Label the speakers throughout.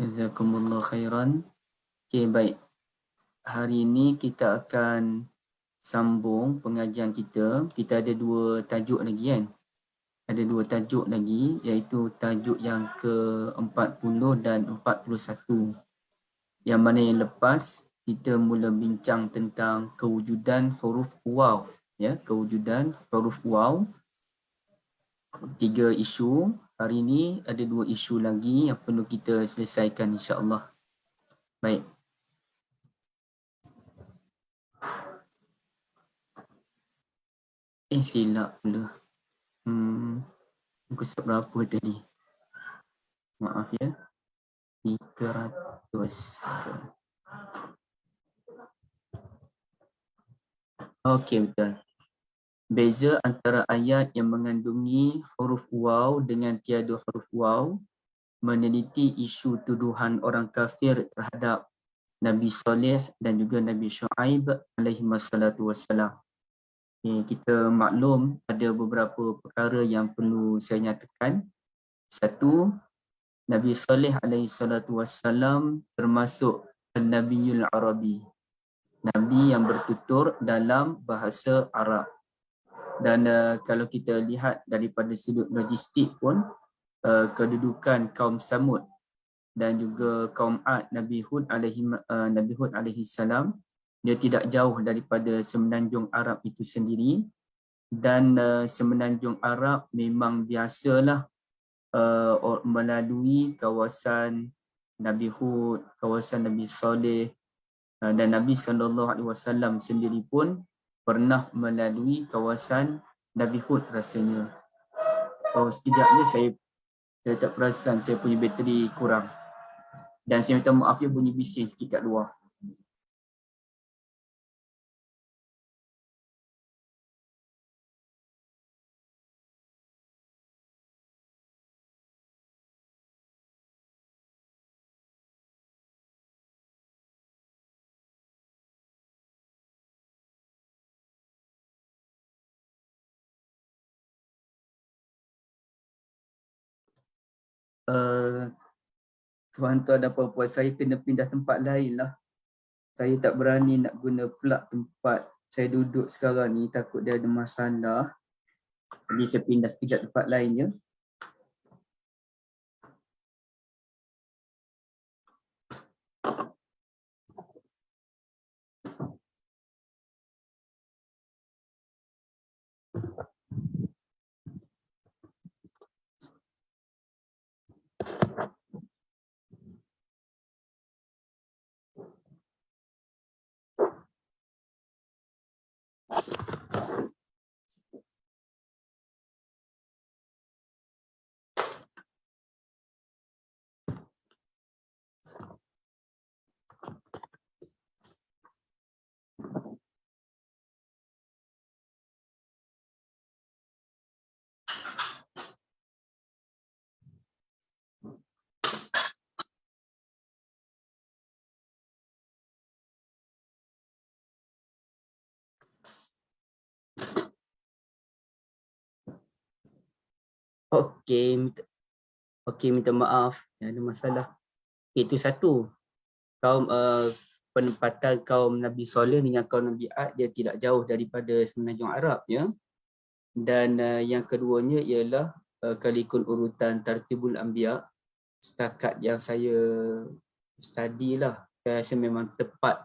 Speaker 1: Jazakumullah khairan. Okay, baik. Hari ini kita akan sambung pengajian kita. Kita ada dua tajuk lagi kan? Ada dua tajuk lagi, iaitu tajuk yang ke-40 dan 41. Yang mana yang lepas kita mula bincang tentang kewujudan huruf waw. Ya, kewujudan huruf waw. 3 isu. Hari ini ada 2 isu lagi yang perlu kita selesaikan insya-Allah. Baik. Silap pula. Muka surat berapa tadi? Maaf ya. 300. Okey, betul. Beza antara ayat yang mengandungi huruf waw dengan tiada huruf waw, meneliti isu tuduhan orang kafir terhadap Nabi Saleh dan juga Nabi Shu'aib alaihi wassalatu wassalam. Kita maklum ada beberapa perkara yang perlu saya nyatakan. Satu, Nabi Saleh alaihi salatu wassalam termasuk Nabiul Arabi. Nabi yang bertutur dalam bahasa Arab. Dan kalau kita lihat daripada sudut logistik pun, kedudukan kaum Samud dan juga kaum Ad, Nabi Hud alaihi salam, dia tidak jauh daripada semenanjung Arab itu sendiri. Dan semenanjung Arab memang biasalah melalui kawasan Nabi Hud, kawasan Nabi Saleh, dan Nabi SAW sendiri pun pernah melalui kawasan Nabi Hud rasanya. Sekejapnya saya tak perasan saya punya bateri kurang. Dan saya minta maaf ya, bunyi bising sikit kat luar. Tuan-tuan dan puan-puan, saya kena pindah tempat lain lah. Saya tak berani nak guna plug tempat saya duduk sekarang ni, takut dia ada masalah. Jadi saya pindah sekejap tempat lain je. Okey, minta maaf. Ada masalah. Itu satu. Kaum penempatan kaum Nabi Saleh dengan kaum Nabi Ad, dia tidak jauh daripada semenanjung Arab ya. Dan yang keduanya ialah kalau ikut urutan Tartibul Anbiya, setakat yang saya study lah, saya rasa memang tepat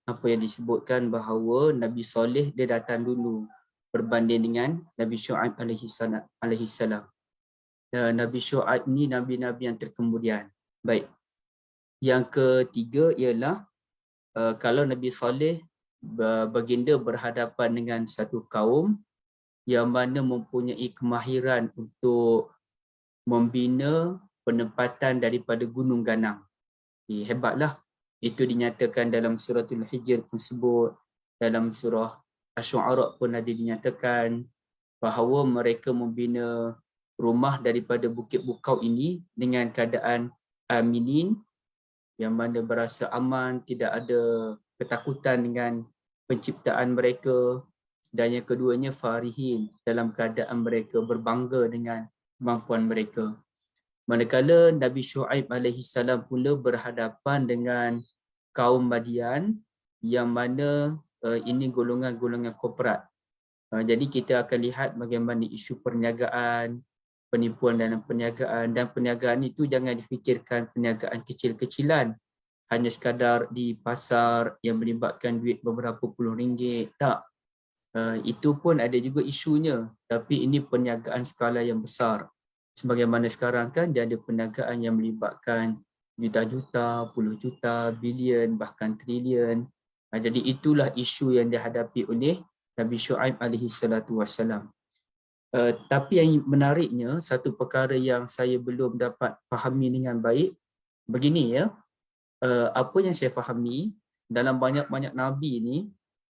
Speaker 1: apa yang disebutkan bahawa Nabi Saleh dia datang dulu berbanding dengan Nabi Shu'aib alaihi salam. Nabi Shu'aib ni nabi-nabi yang terkemudian. Baik. Yang ketiga ialah kalau Nabi Saleh baginda berhadapan dengan satu kaum yang mana mempunyai kemahiran untuk membina penempatan daripada gunung ganang. Hebatlah. Itu dinyatakan dalam suratul Hijr pun sebut, dalam surah Asy-Syu'ara pun ada dinyatakan bahawa mereka membina rumah daripada bukit bukau ini dengan keadaan aminin, yang mana berasa aman, tidak ada ketakutan dengan penciptaan mereka. Dan yang keduanya farihin, dalam keadaan mereka berbangga dengan kemampuan mereka. Manakala Nabi Syuaib alaihi salam pula berhadapan dengan kaum Madian yang mana ini golongan-golongan korporat. Jadi kita akan lihat bagaimana isu perniagaan, penipuan dalam perniagaan, dan perniagaan itu jangan difikirkan perniagaan kecil-kecilan, hanya sekadar di pasar yang melibatkan duit beberapa puluh ringgit. Tak, itu pun ada juga isunya, tapi ini perniagaan skala yang besar. Sebagaimana sekarang kan dia ada perniagaan yang melibatkan juta-juta, puluh juta, bilion, bahkan trilion. Jadi itulah isu yang dihadapi oleh Nabi Syuaib alaihi salatu wassalam. Tapi yang menariknya, satu perkara yang saya belum dapat fahami dengan baik, begini ya, apa yang saya fahami, dalam banyak-banyak Nabi ni,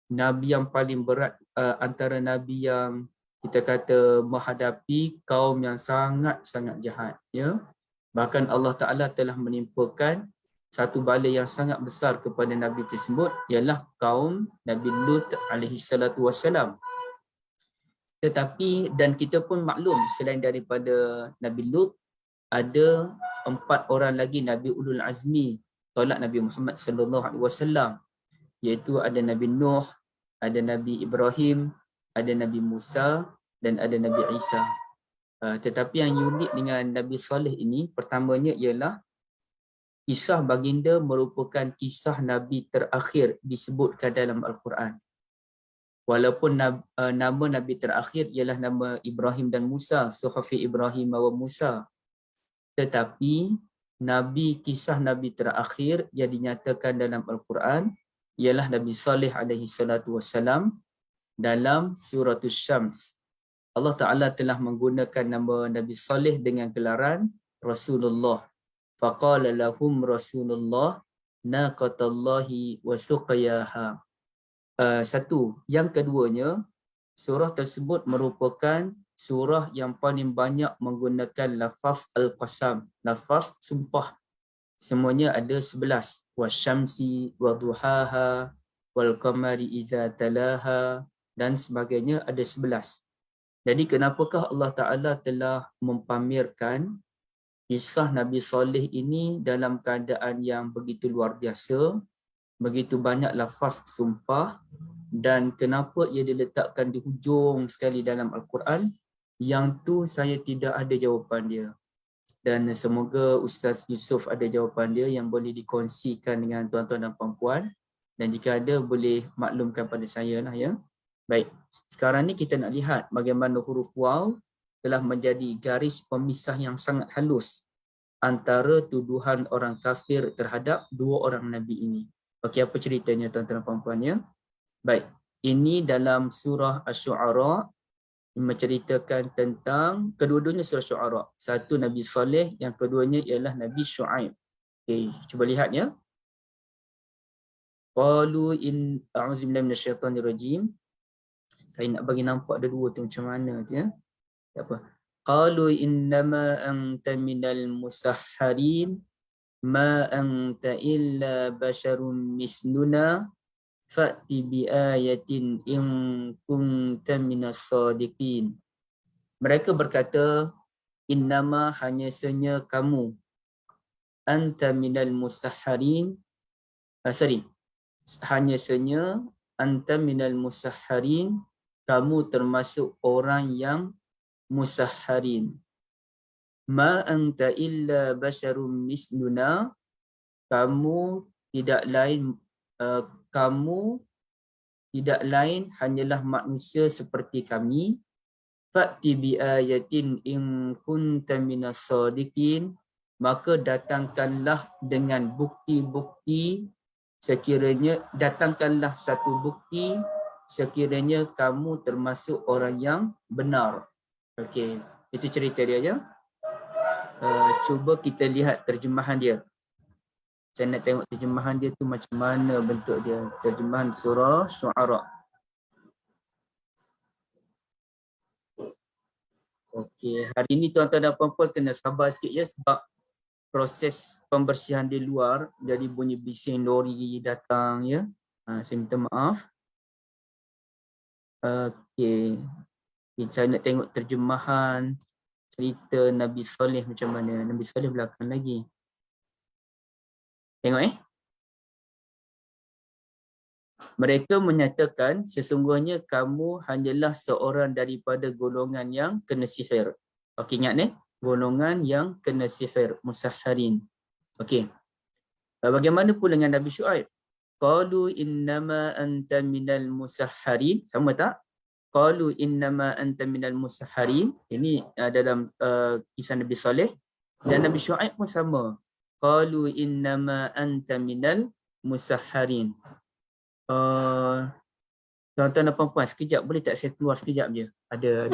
Speaker 1: Nabi yang paling berat antara Nabi yang kita kata menghadapi kaum yang sangat-sangat jahat. Ya? Bahkan Allah Ta'ala telah menimpakan satu bala yang sangat besar kepada Nabi tersebut, ialah kaum Nabi Lut alaihi salatu wassalam. Tetapi, dan kita pun maklum, selain daripada Nabi Lut, ada 4 orang lagi Nabi Ulul Azmi tolak Nabi Muhammad sallallahu alaihi wasallam, iaitu ada Nabi Nuh, ada Nabi Ibrahim, ada Nabi Musa, dan ada Nabi Isa. Tetapi yang unik dengan Nabi Saleh ini, pertamanya ialah kisah baginda merupakan kisah Nabi terakhir disebutkan dalam Al-Quran. Walaupun nama Nabi terakhir ialah nama Ibrahim dan Musa, Suhafi Ibrahim wa Musa. Tetapi kisah Nabi terakhir yang dinyatakan dalam Al-Quran ialah Nabi Saleh alaihi salatu wassalam dalam surah Syams. Allah Ta'ala telah menggunakan nama Nabi Saleh dengan gelaran Rasulullah. Faqala lahum Rasulullah naqatallahi wa suqiyaha. Satu. Yang keduanya, surah tersebut merupakan surah yang paling banyak menggunakan lafaz al-qasam, lafaz sumpah. Semuanya ada 11. Wasyamsi wa duhaha wal qamari idza talaha dan sebagainya, ada 11. Jadi kenapakah Allah Ta'ala telah mempamerkan kisah Nabi Saleh ini dalam keadaan yang begitu luar biasa, begitu banyak lafaz sumpah, dan kenapa ia diletakkan di hujung sekali dalam Al-Quran? Yang tu saya tidak ada jawapan dia. Dan semoga Ustaz Yusof ada jawapan dia yang boleh dikongsikan dengan tuan-tuan dan puan-puan. Dan jika ada, boleh maklumkan pada saya lah ya. Baik, sekarang ni kita nak lihat bagaimana huruf waw telah menjadi garis pemisah yang sangat halus antara tuduhan orang kafir terhadap 2 orang Nabi ini. Okey, apa ceritanya tuan-tuan dan puan-puan ya? Baik, ini dalam surah Asy-Syu'ara menceritakan tentang kedua-duanya surah Syu'ara. Satu Nabi Saleh, yang keduanya ialah Nabi Syuaib. Okey, cuba lihat ya. Qalu in a'udzubillahi minasyaitonir rajim. Saya nak bagi nampak ada 2 tu macam mana tu ya. Tak apa. Qalu innama anta minal musahharin ma anta illa basyarum misluna fa'ti bi ayatin in kunta minas sadiqin. Mereka berkata, innama hanyasanya kamu, anta minal musahharin, hanyasanya anta minal musahharin, kamu termasuk orang yang musahharin. Ma anta illa basyarum misluna, kamu tidak lain hanyalah manusia seperti kami. Fa'ti bi ayatin in kunta minas sadiqin, maka datangkanlah dengan bukti-bukti sekiranya, datangkanlah satu bukti sekiranya kamu termasuk orang yang benar. Okey, itu cerita dia ya. Cuba kita lihat terjemahan dia. Saya nak tengok terjemahan dia tu macam mana bentuk dia. Terjemahan surah Syu'ara. Okey, hari ini tuan-tuan dan puan-puan kena sabar sikit ya, sebab proses pembersihan di luar jadi bunyi bising lori datang ya. Saya minta maaf. Okey. Saya nak tengok terjemahan cerita Nabi Soleh macam mana. Nabi Soleh belakang lagi. Tengok Mereka menyatakan sesungguhnya kamu hanyalah seorang daripada golongan yang kena sihir. Okey, ingat ni? Golongan yang kena sihir, musahharin. Okey. Bagaimana pula dengan Nabi Syuaib? Qalu innama anta minal musahharin. Sama tak? Qalu innama anta minal musahharin. Ini dalam kisah Nabi Saleh. Dan Nabi Syuaib pun sama. Qalu innama anta minal musahharin. Tuan-tuan dan puan-puan, sekejap boleh tak saya keluar sekejap je? Ada.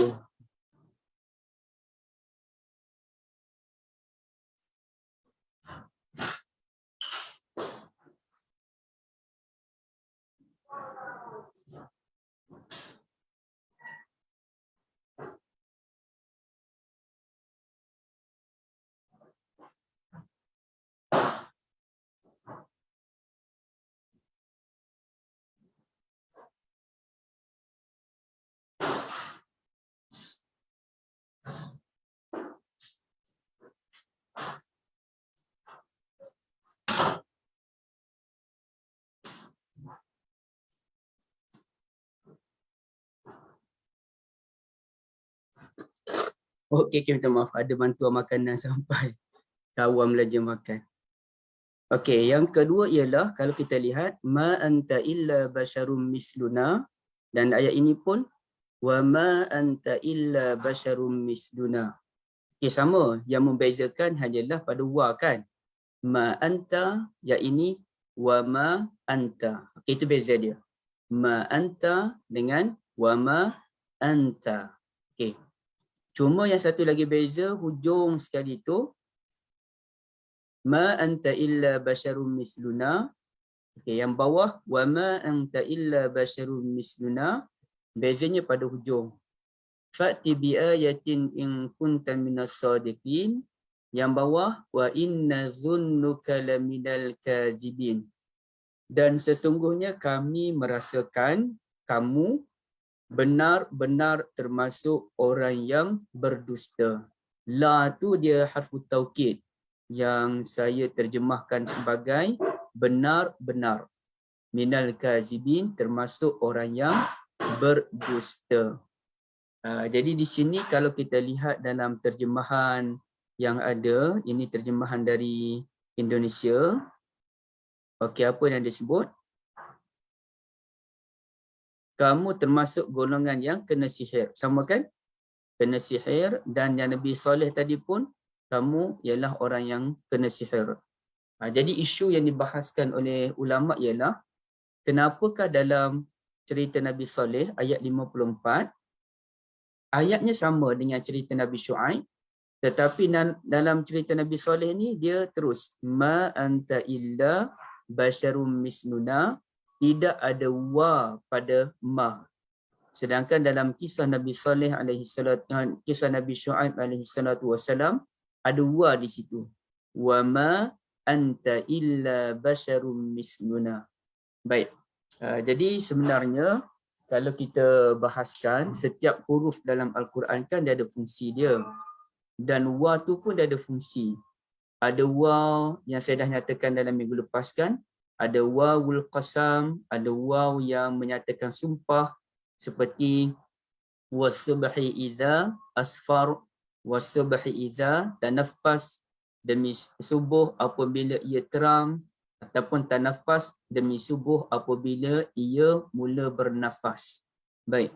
Speaker 1: Okey, minta maaf. Ada bantuan makanan sampai. Kawam belajar makan. Okey, yang kedua ialah kalau kita lihat ma anta illa basyarum misluna, dan ayat ini pun wa ma anta illa basyarum misluna. Okey, sama, yang membezakan hanyalah pada wa kan. Ma anta, yang ini wa ma anta. Okey, itu beza dia. Ma anta dengan wa ma anta. Okey. Cuma yang satu lagi beza hujung sekali tu ma anta illa basyarum misluna. Okey, yang bawah wa ma anta illa basyarum misluna, bezanya pada hujung. Fa'ti bi ayatin in kunta minas sadiqin. Yang bawah wa inna dhunnuka laminal kadzibin. Dan sesungguhnya kami merasakan kamu benar-benar termasuk orang yang berdusta. La tu dia harfu taukid yang saya terjemahkan sebagai benar-benar. Minal kazibin, termasuk orang yang berdusta. Jadi di sini kalau kita lihat dalam terjemahan yang ada, ini terjemahan dari Indonesia. Okey, apa yang disebut? Kamu termasuk golongan yang kena sihir. Sama kan? Kena sihir, dan yang Nabi Saleh tadi pun kamu ialah orang yang kena sihir. Jadi isu yang dibahaskan oleh ulama ialah kenapakah dalam cerita Nabi Saleh ayat 54 ayatnya sama dengan cerita Nabi Syuaib, tetapi dalam cerita Nabi Saleh ni dia terus ma anta illa basyarum misluna, tidak ada wa pada ma. Sedangkan dalam kisah Nabi Saleh alaihi salatu, kisah Nabi Syuaib alaihi salatu wasalam, ada wa di situ. Wa ma anta illa basyarum misluna. Baik. Jadi sebenarnya kalau kita bahaskan, setiap huruf dalam Al-Quran kan dia ada fungsi dia. Dan wa tu pun dia ada fungsi. Ada waw yang saya dah nyatakan dalam minggu lepas kan. Ada wawul qasam, ada waw yang menyatakan sumpah, seperti wasubhi idza asfar, wasubhi idza tanaffas, demi subuh apabila ia terang, ataupun tanafas, demi subuh apabila ia mula bernafas. Baik.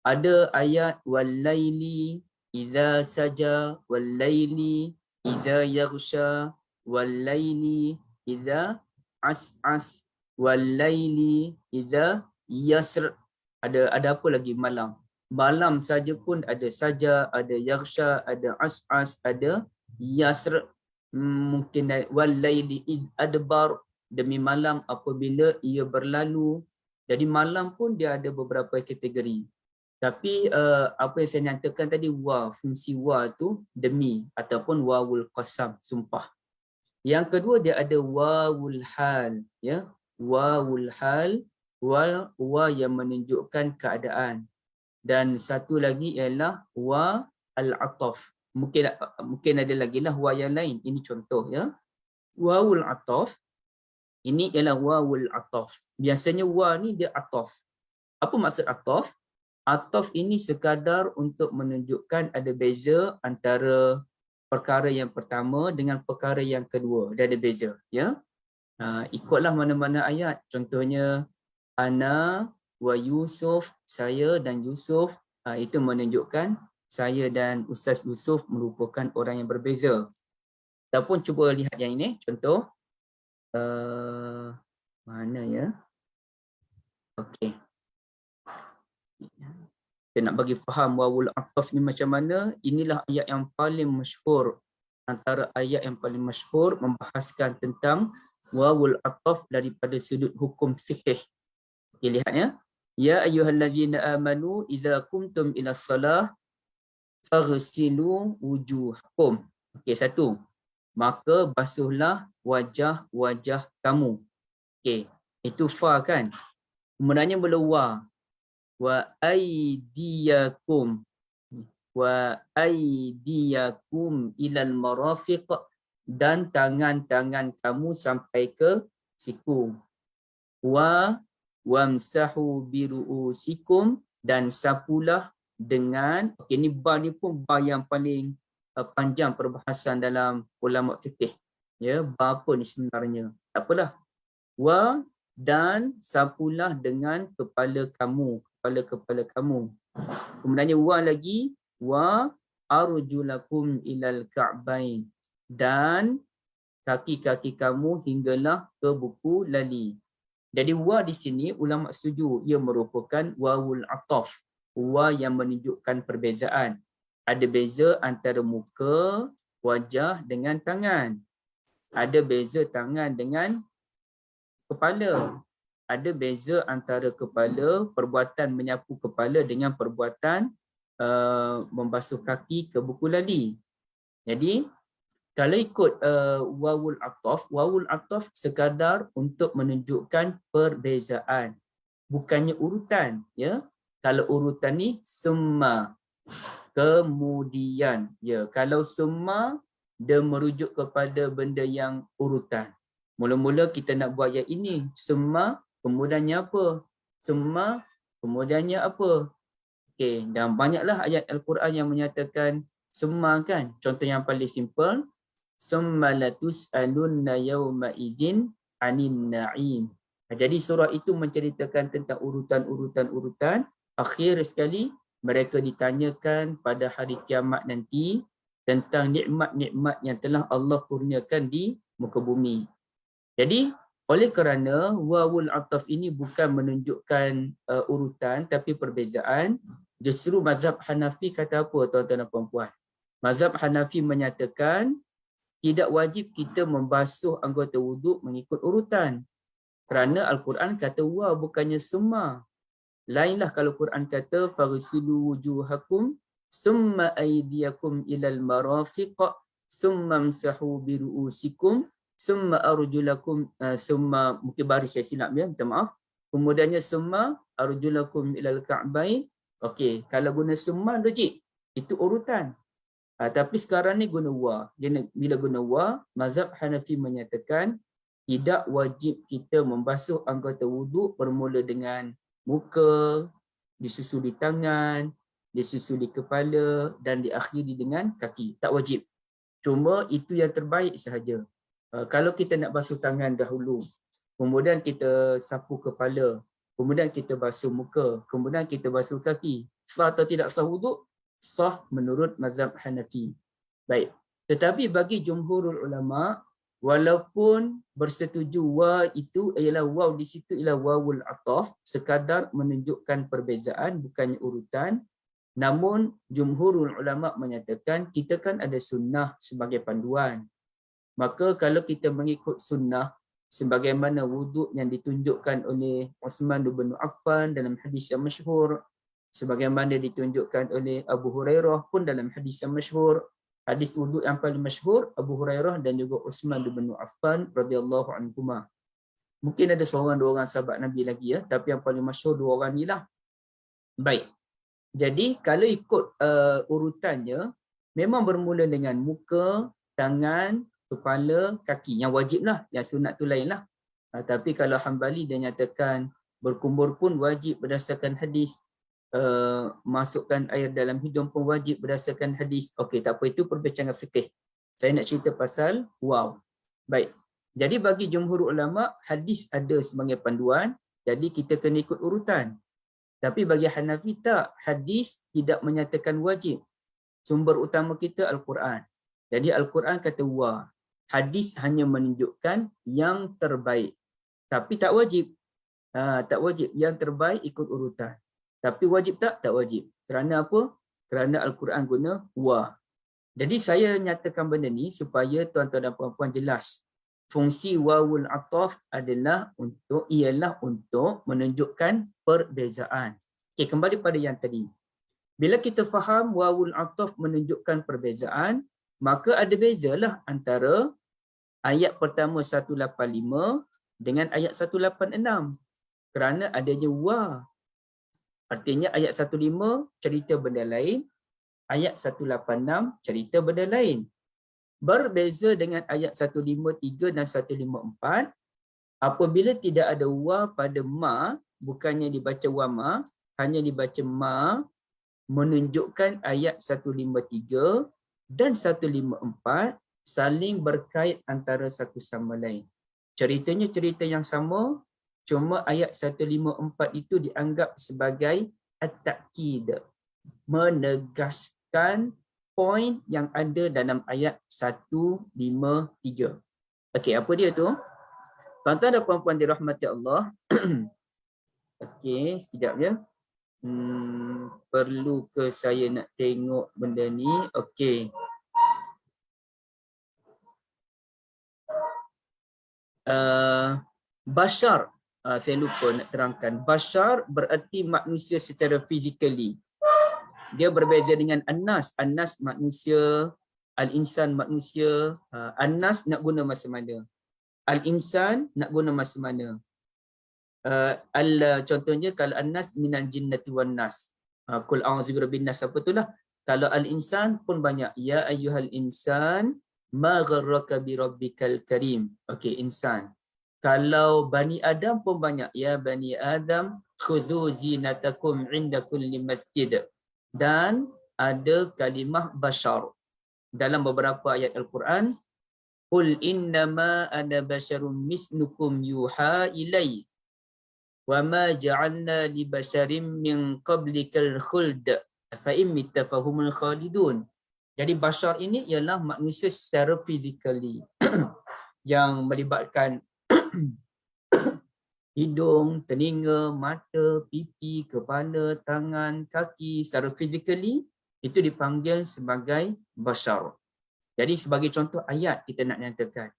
Speaker 1: Ada ayat wal-laili idza saja, wal-laili idza yaghsha, wal-laili idza as'as, wal-laili idza yasr. Ada apa lagi malam? Malam saja pun ada saja, ada yaghsha, ada as'as, ada yasr. Mungkin wal-laili id adbar, demi malam apabila ia berlalu. Jadi malam pun dia ada beberapa kategori. Tapi apa yang saya nyatakan tadi, wa, fungsi wa tu demi ataupun wawul qasam, sumpah. Yang kedua dia ada wawul hal, ya. Wawul hal, wa yang menunjukkan keadaan. Dan satu lagi ialah wa al-ataf. mungkin ada lagi lah waw yang lain. Ini contoh ya. Wawul ataf. Ini ialah wawul ataf. Biasanya waw ni dia ataf. Apa maksud ataf? Ataf ini sekadar untuk menunjukkan ada beza antara perkara yang pertama dengan perkara yang kedua. Dia ada beza. Ya? Ikutlah mana-mana ayat. Contohnya, Ana wa Yusuf, saya dan Yusuf. Itu menunjukkan saya dan Ustaz Yusuf merupakan orang yang berbeza. Ataupun cuba lihat yang ini. Contoh. Mana ya? Okey. Kita nak bagi faham wawul ataf ni macam mana. Inilah ayat yang paling masyhur. Antara ayat yang paling masyhur membahaskan tentang wawul ataf daripada sudut hukum fikih. Okey, lihat ya. Ya ayyuhallazina amanu idza qumtum ila shalah faghsilu wujuhakum. Okey, satu. Maka basuhlah wajah-wajah kamu. Okey, itu fa kan. Kemudiannya mula wa aydiyakum ilal marafiq, dan tangan-tangan kamu sampai ke siku. Wamsahu biru'usikum, dan sapulah dengan, okey ni ba ni pun ba yang paling panjang perbahasan dalam ulama fikih. Ya, ba apa ni sebenarnya? Tak apalah. Dan sapulah dengan kepala kamu, kepala kamu. Kemudiannya lagi, arjulakum ilal ka'bain, dan kaki-kaki kamu hinggalah ke buku lali. Jadi di sini ulama setuju ia merupakan wawul ataf, yang menunjukkan perbezaan. Ada beza antara muka, wajah dengan tangan. Ada beza tangan dengan kepala. Ada beza antara kepala, perbuatan menyapu kepala dengan perbuatan membasuh kaki ke buku lali. Jadi kalau ikut wawul ataf sekadar untuk menunjukkan perbezaan, bukannya urutan. Ya, kalau urutan ni summa, kemudian. Ya, kalau summa dia merujuk kepada benda yang urutan. Mula-mula kita nak buat ayat ini, summa kemudiannya apa? Summa kemudiannya apa? Okey, dan banyaklah ayat Al-Quran yang menyatakan summa kan. Contoh yang paling simple, summa latus'alunna yawma idzin 'anil na'im. Jadi surah itu menceritakan tentang urutan-urutan. Akhir sekali mereka ditanyakan pada hari kiamat nanti tentang nikmat-nikmat yang telah Allah kurniakan di muka bumi. Jadi oleh kerana wawul ataf ini bukan menunjukkan urutan tapi perbezaan, justru mazhab Hanafi kata apa tuan-tuan dan puan-puan? Mazhab Hanafi menyatakan tidak wajib kita membasuh anggota wuduk mengikut urutan. Kerana Al-Quran kata bukannya summa. Lainlah kalau Quran kata faghsilu wujuhakum summa aydiyakum ilal marafiq summa amsahu biru'usikum summa arjulakum, summa, mungkin baris saya silap ya, minta maaf. Kemudiannya summa arjulakum ilal ka'bain. Okey, kalau guna summa logik, itu urutan. Tapi sekarang ni guna bila guna mazhab Hanafi menyatakan tidak wajib kita membasuh anggota wuduk bermula dengan muka, disusuli tangan, disusuli kepala dan diakhiri dengan kaki. Tak wajib. Cuma itu yang terbaik sahaja. Kalau kita nak basuh tangan dahulu, kemudian kita sapu kepala, kemudian kita basuh muka, kemudian kita basuh kaki, sah atau tidak sah wuduk? Sah menurut mazhab Hanafi. Baik. Tetapi bagi jumhurul ulama, walaupun bersetuju itu ialah di situ ialah wawul ataf, sekadar menunjukkan perbezaan bukannya urutan, namun jumhurul ulama menyatakan kita kan ada sunnah sebagai panduan. Maka kalau kita mengikut sunnah sebagaimana wuduk yang ditunjukkan oleh Uthman bin Affan dalam hadis yang masyhur, sebagaimana ditunjukkan oleh Abu Hurairah pun dalam hadis yang masyhur, hadis wuduk yang paling masyhur Abu Hurairah dan juga Uthman bin Affan radhiyallahu anhuma. Mungkin ada seorang dua orang sahabat Nabi lagi ya, tapi yang paling masyhur dua orang inilah. Baik. Jadi kalau ikut urutannya, Memang bermula dengan muka, tangan, kepala, kaki. Yang wajib lah, yang sunat tu lain lah. Tapi kalau Hambali dia nyatakan berkumur pun wajib berdasarkan hadis. Masukkan air dalam hidung pun wajib berdasarkan hadis. Okey, tak apa, itu perbincangan fikih. Saya nak cerita pasal wow. Baik. Jadi bagi jumhur ulama, hadis ada sebagai panduan, jadi kita kena ikut urutan. Tapi bagi Hanafi tak, hadis tidak menyatakan wajib. Sumber utama kita Al-Quran. Jadi Al-Quran kata wa. Hadis hanya menunjukkan yang terbaik. Tapi tak wajib. Tak wajib. Yang terbaik ikut urutan. Tapi wajib tak? Tak wajib. Kerana apa? Kerana Al-Quran guna wa. Jadi saya nyatakan benda ni supaya tuan-tuan dan puan-puan jelas. Fungsi wawul ataf ialah untuk menunjukkan perbezaan. Okey, kembali pada yang tadi. Bila kita faham wawul ataf menunjukkan perbezaan, maka ada bezalah antara ayat pertama 185 dengan ayat 186. Kerana adanya wa. Artinya ayat 15 cerita benda lain, ayat 186 cerita benda lain. Berbeza dengan ayat 153 dan 154, apabila tidak ada wa pada ma, bukannya dibaca wa ma, hanya dibaca ma, menunjukkan ayat 153 dan 154 saling berkait antara satu sama lain. Ceritanya cerita yang sama, cuma ayat 154 itu dianggap sebagai at-ta'kid, menegaskan poin yang ada dalam ayat 153. Okey, apa dia tu? Tuan-tuan dan puan-puan dirahmati Allah. Okey, sekejap ya. Perlu ke saya nak tengok benda ni? Okey. Bashar. Saya lupa nak terangkan. Bashar bererti manusia secara physically. Dia berbeza dengan An-Nas. An-Nas manusia, Al-Insan manusia. An-Nas nak guna masa mana? Al-Insan nak guna masa mana? Contohnya kalau An-Nas minal jinnati wan nas. Qul a'udzu birabbin nas, apa itulah. Kalau Al-Insan pun banyak. Ya ayyuhal insan ma gharraka birabbikal karim. Okey, insan. Kalau Bani Adam pun banyak. Ya Bani Adam khudhu zinatakum inda kulli masjid. Dan ada kalimah bashar dalam beberapa ayat Al-Quran. Qul innama ana basyarum mislukum yuha ilai wa ma ja'alna li basyarim min qablikal khuld fa in mitta fahumul khalidun. Jadi bashar ini ialah manusia secara physically yang melibatkan hidung, telinga, mata, pipi, kepala, tangan, kaki, secara physically itu dipanggil sebagai bashar. Jadi sebagai contoh ayat kita nak nyatakan,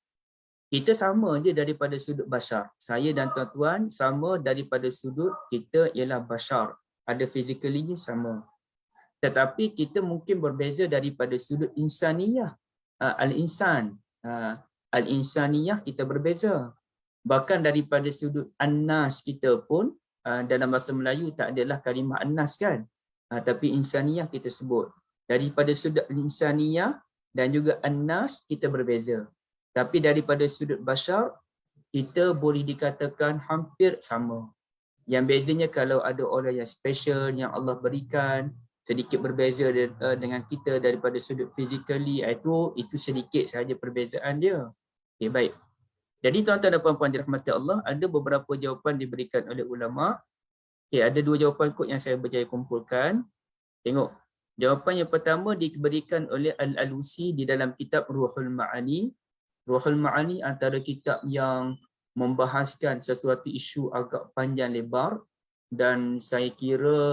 Speaker 1: kita sama je daripada sudut bashar. Saya dan tuan-tuan sama daripada sudut kita ialah bashar. Ada physically sama. Tetapi kita mungkin berbeza daripada sudut insaniyah. Al-insan. Al-insaniyah kita berbeza. Bahkan daripada sudut An-Nas kita pun, dalam bahasa Melayu tak adalah kalimah An-Nas kan. Tapi insaniyah kita sebut. Daripada sudut insaniyah dan juga An-Nas kita berbeza. Tapi daripada sudut bashar, kita boleh dikatakan hampir sama. Yang bezanya kalau ada orang yang special yang Allah berikan, sedikit berbeza dengan kita daripada sudut physically, itu sedikit sahaja perbezaan dia. Okay, baik. Jadi tuan-tuan dan puan-puan dirahmati Allah, ada beberapa jawapan diberikan oleh ulama. Okay, ada dua jawapan kot yang saya berjaya kumpulkan. Tengok. Jawapan yang pertama diberikan oleh Al-Alusi di dalam kitab Ruhul Ma'ani. Ruhul Ma'ani antara kitab yang membahaskan sesuatu isu agak panjang lebar. Dan saya kira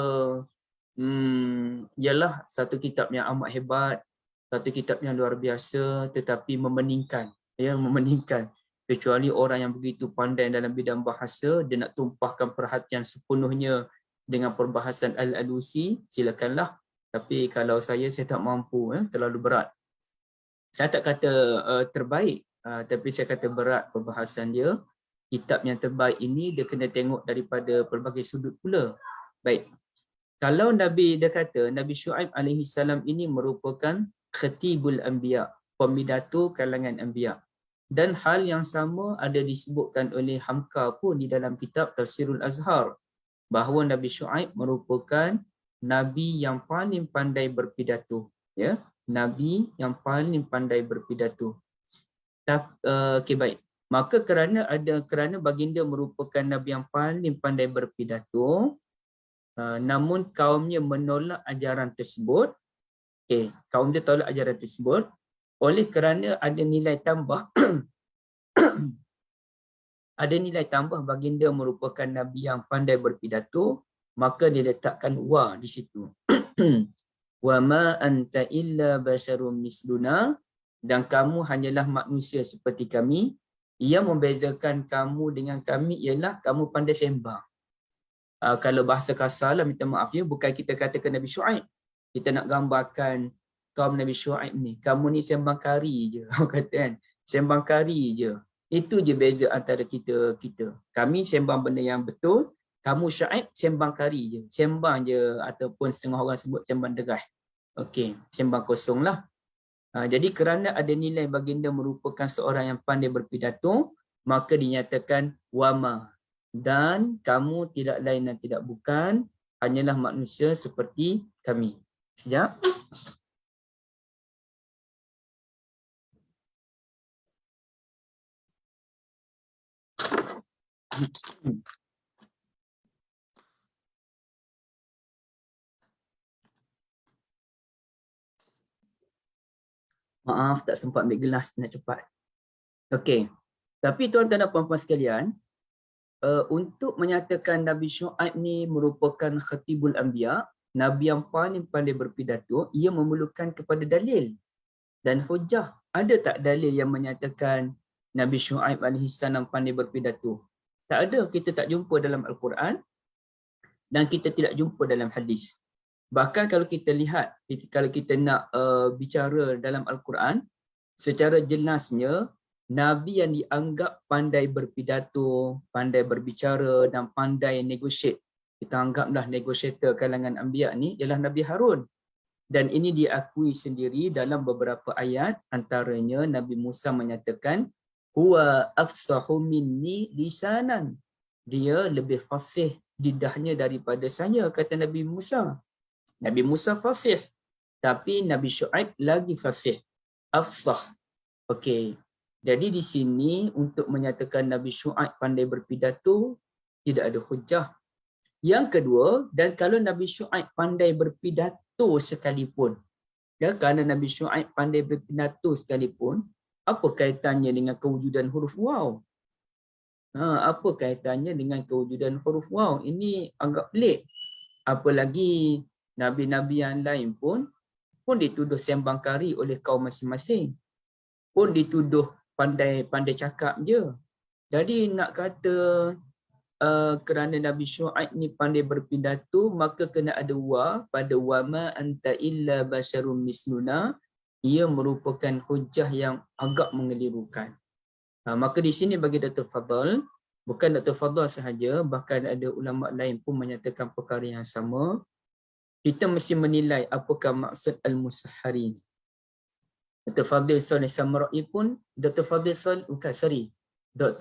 Speaker 1: ialah satu kitab yang amat hebat. Satu kitab yang luar biasa tetapi memeningkan. Memeningkan. Kecuali orang yang begitu pandai dalam bidang bahasa, dia nak tumpahkan perhatian sepenuhnya dengan perbahasan Al-Alusi, silakanlah. Tapi kalau saya tak mampu, terlalu berat. Saya tak kata terbaik, tapi saya kata berat perbahasan dia. Kitab yang terbaik ini dia kena tengok daripada pelbagai sudut pula. Baik. Kalau Nabi dia kata, Nabi Syuaib alaihi salam ini merupakan khatibul anbiya, pembidato kalangan anbiya. Dan hal yang sama ada disebutkan oleh Hamka pun di dalam kitab Tafsirul Azhar, bahawa Nabi Syuaib merupakan nabi yang paling pandai berpidato, ya, nabi yang paling pandai berpidato. Okey, baik. Maka kerana baginda merupakan nabi yang paling pandai berpidato, namun kaumnya menolak ajaran tersebut. Okey, kaum dia tolak ajaran tersebut oleh kerana ada nilai tambah ada nilai tambah baginda merupakan nabi yang pandai berpidato, maka dia letakkan wa di situ. Wa ma anta illa basyarum misluna, dan kamu hanyalah manusia seperti kami. Ia membezakan kamu dengan kami ialah kamu pandai sembang. Kalau bahasa kasar lah, minta maaf ya, bukan kita katakan Nabi Syuaib, kita nak gambarkan kaum Nabi Syuaib ni, kamu ni sembang kari je. Kata kan, sembang kari je. Itu je beza antara kita. Kami sembang benda yang betul, kamu Syuaib sembang kari je. Sembang je, ataupun setengah orang sebut sembang derah. Okey, sembang kosong lah. Jadi kerana ada nilai baginda merupakan seorang yang pandai berpidato, maka dinyatakan wama, dan kamu tidak lain dan tidak bukan, hanyalah manusia seperti kami. Sekejap. Maaf, tak sempat ambil gelas, nak cepat. Okey. Tapi tuan-tuan dan puan-puan sekalian, untuk menyatakan Nabi Syuaib ni merupakan khatibul anbiya, nabi yang paling pandai berpidato, ia memerlukan kepada dalil dan hujah. Ada tak dalil yang menyatakan Nabi Syuaib AS pandai berpidato? Tak ada, kita tak jumpa dalam Al-Quran dan kita tidak jumpa dalam hadis. Bahkan kalau kita lihat, kalau kita nak bicara dalam Al-Quran, secara jelasnya Nabi yang dianggap pandai berpidato, pandai berbicara dan pandai negotiate, kita anggaplah negotiator kalangan anbiya ni ialah Nabi Harun. Dan ini diakui sendiri dalam beberapa ayat, antaranya Nabi Musa menyatakan, huwa afsahu minni lisanan. Dia lebih fasih lidahnya daripada saya, kata Nabi Musa. Nabi Musa fasih, tapi Nabi Syuaib lagi fasih, afsah. Okey. Jadi di sini untuk menyatakan Nabi Syuaib pandai berpidato, tidak ada hujah. Yang kedua, dan kalau Nabi Syuaib pandai berpidato sekalipun, ya, kerana Nabi Syuaib pandai berpidato sekalipun, apa kaitannya dengan kewujudan huruf waw? Apa kaitannya dengan kewujudan huruf waw? Ini agak pelik. Apalagi Nabi-Nabi yang lain pun dituduh sembang kari oleh kaum masing-masing. Pun dituduh pandai cakap je. Jadi nak kata kerana Nabi Syuaib ni pandai berpidato, maka kena ada wa pada wama anta illa basyarum misluna, ia merupakan hujah yang agak mengelirukan. Maka di sini bagi Dr. Fadal, bukan Dr. Fadal sahaja, bahkan ada ulama lain pun menyatakan perkara yang sama. Kita mesti menilai apakah maksud al-musahharin. Dr. Fadil Saleh Samra'i pun, Dr.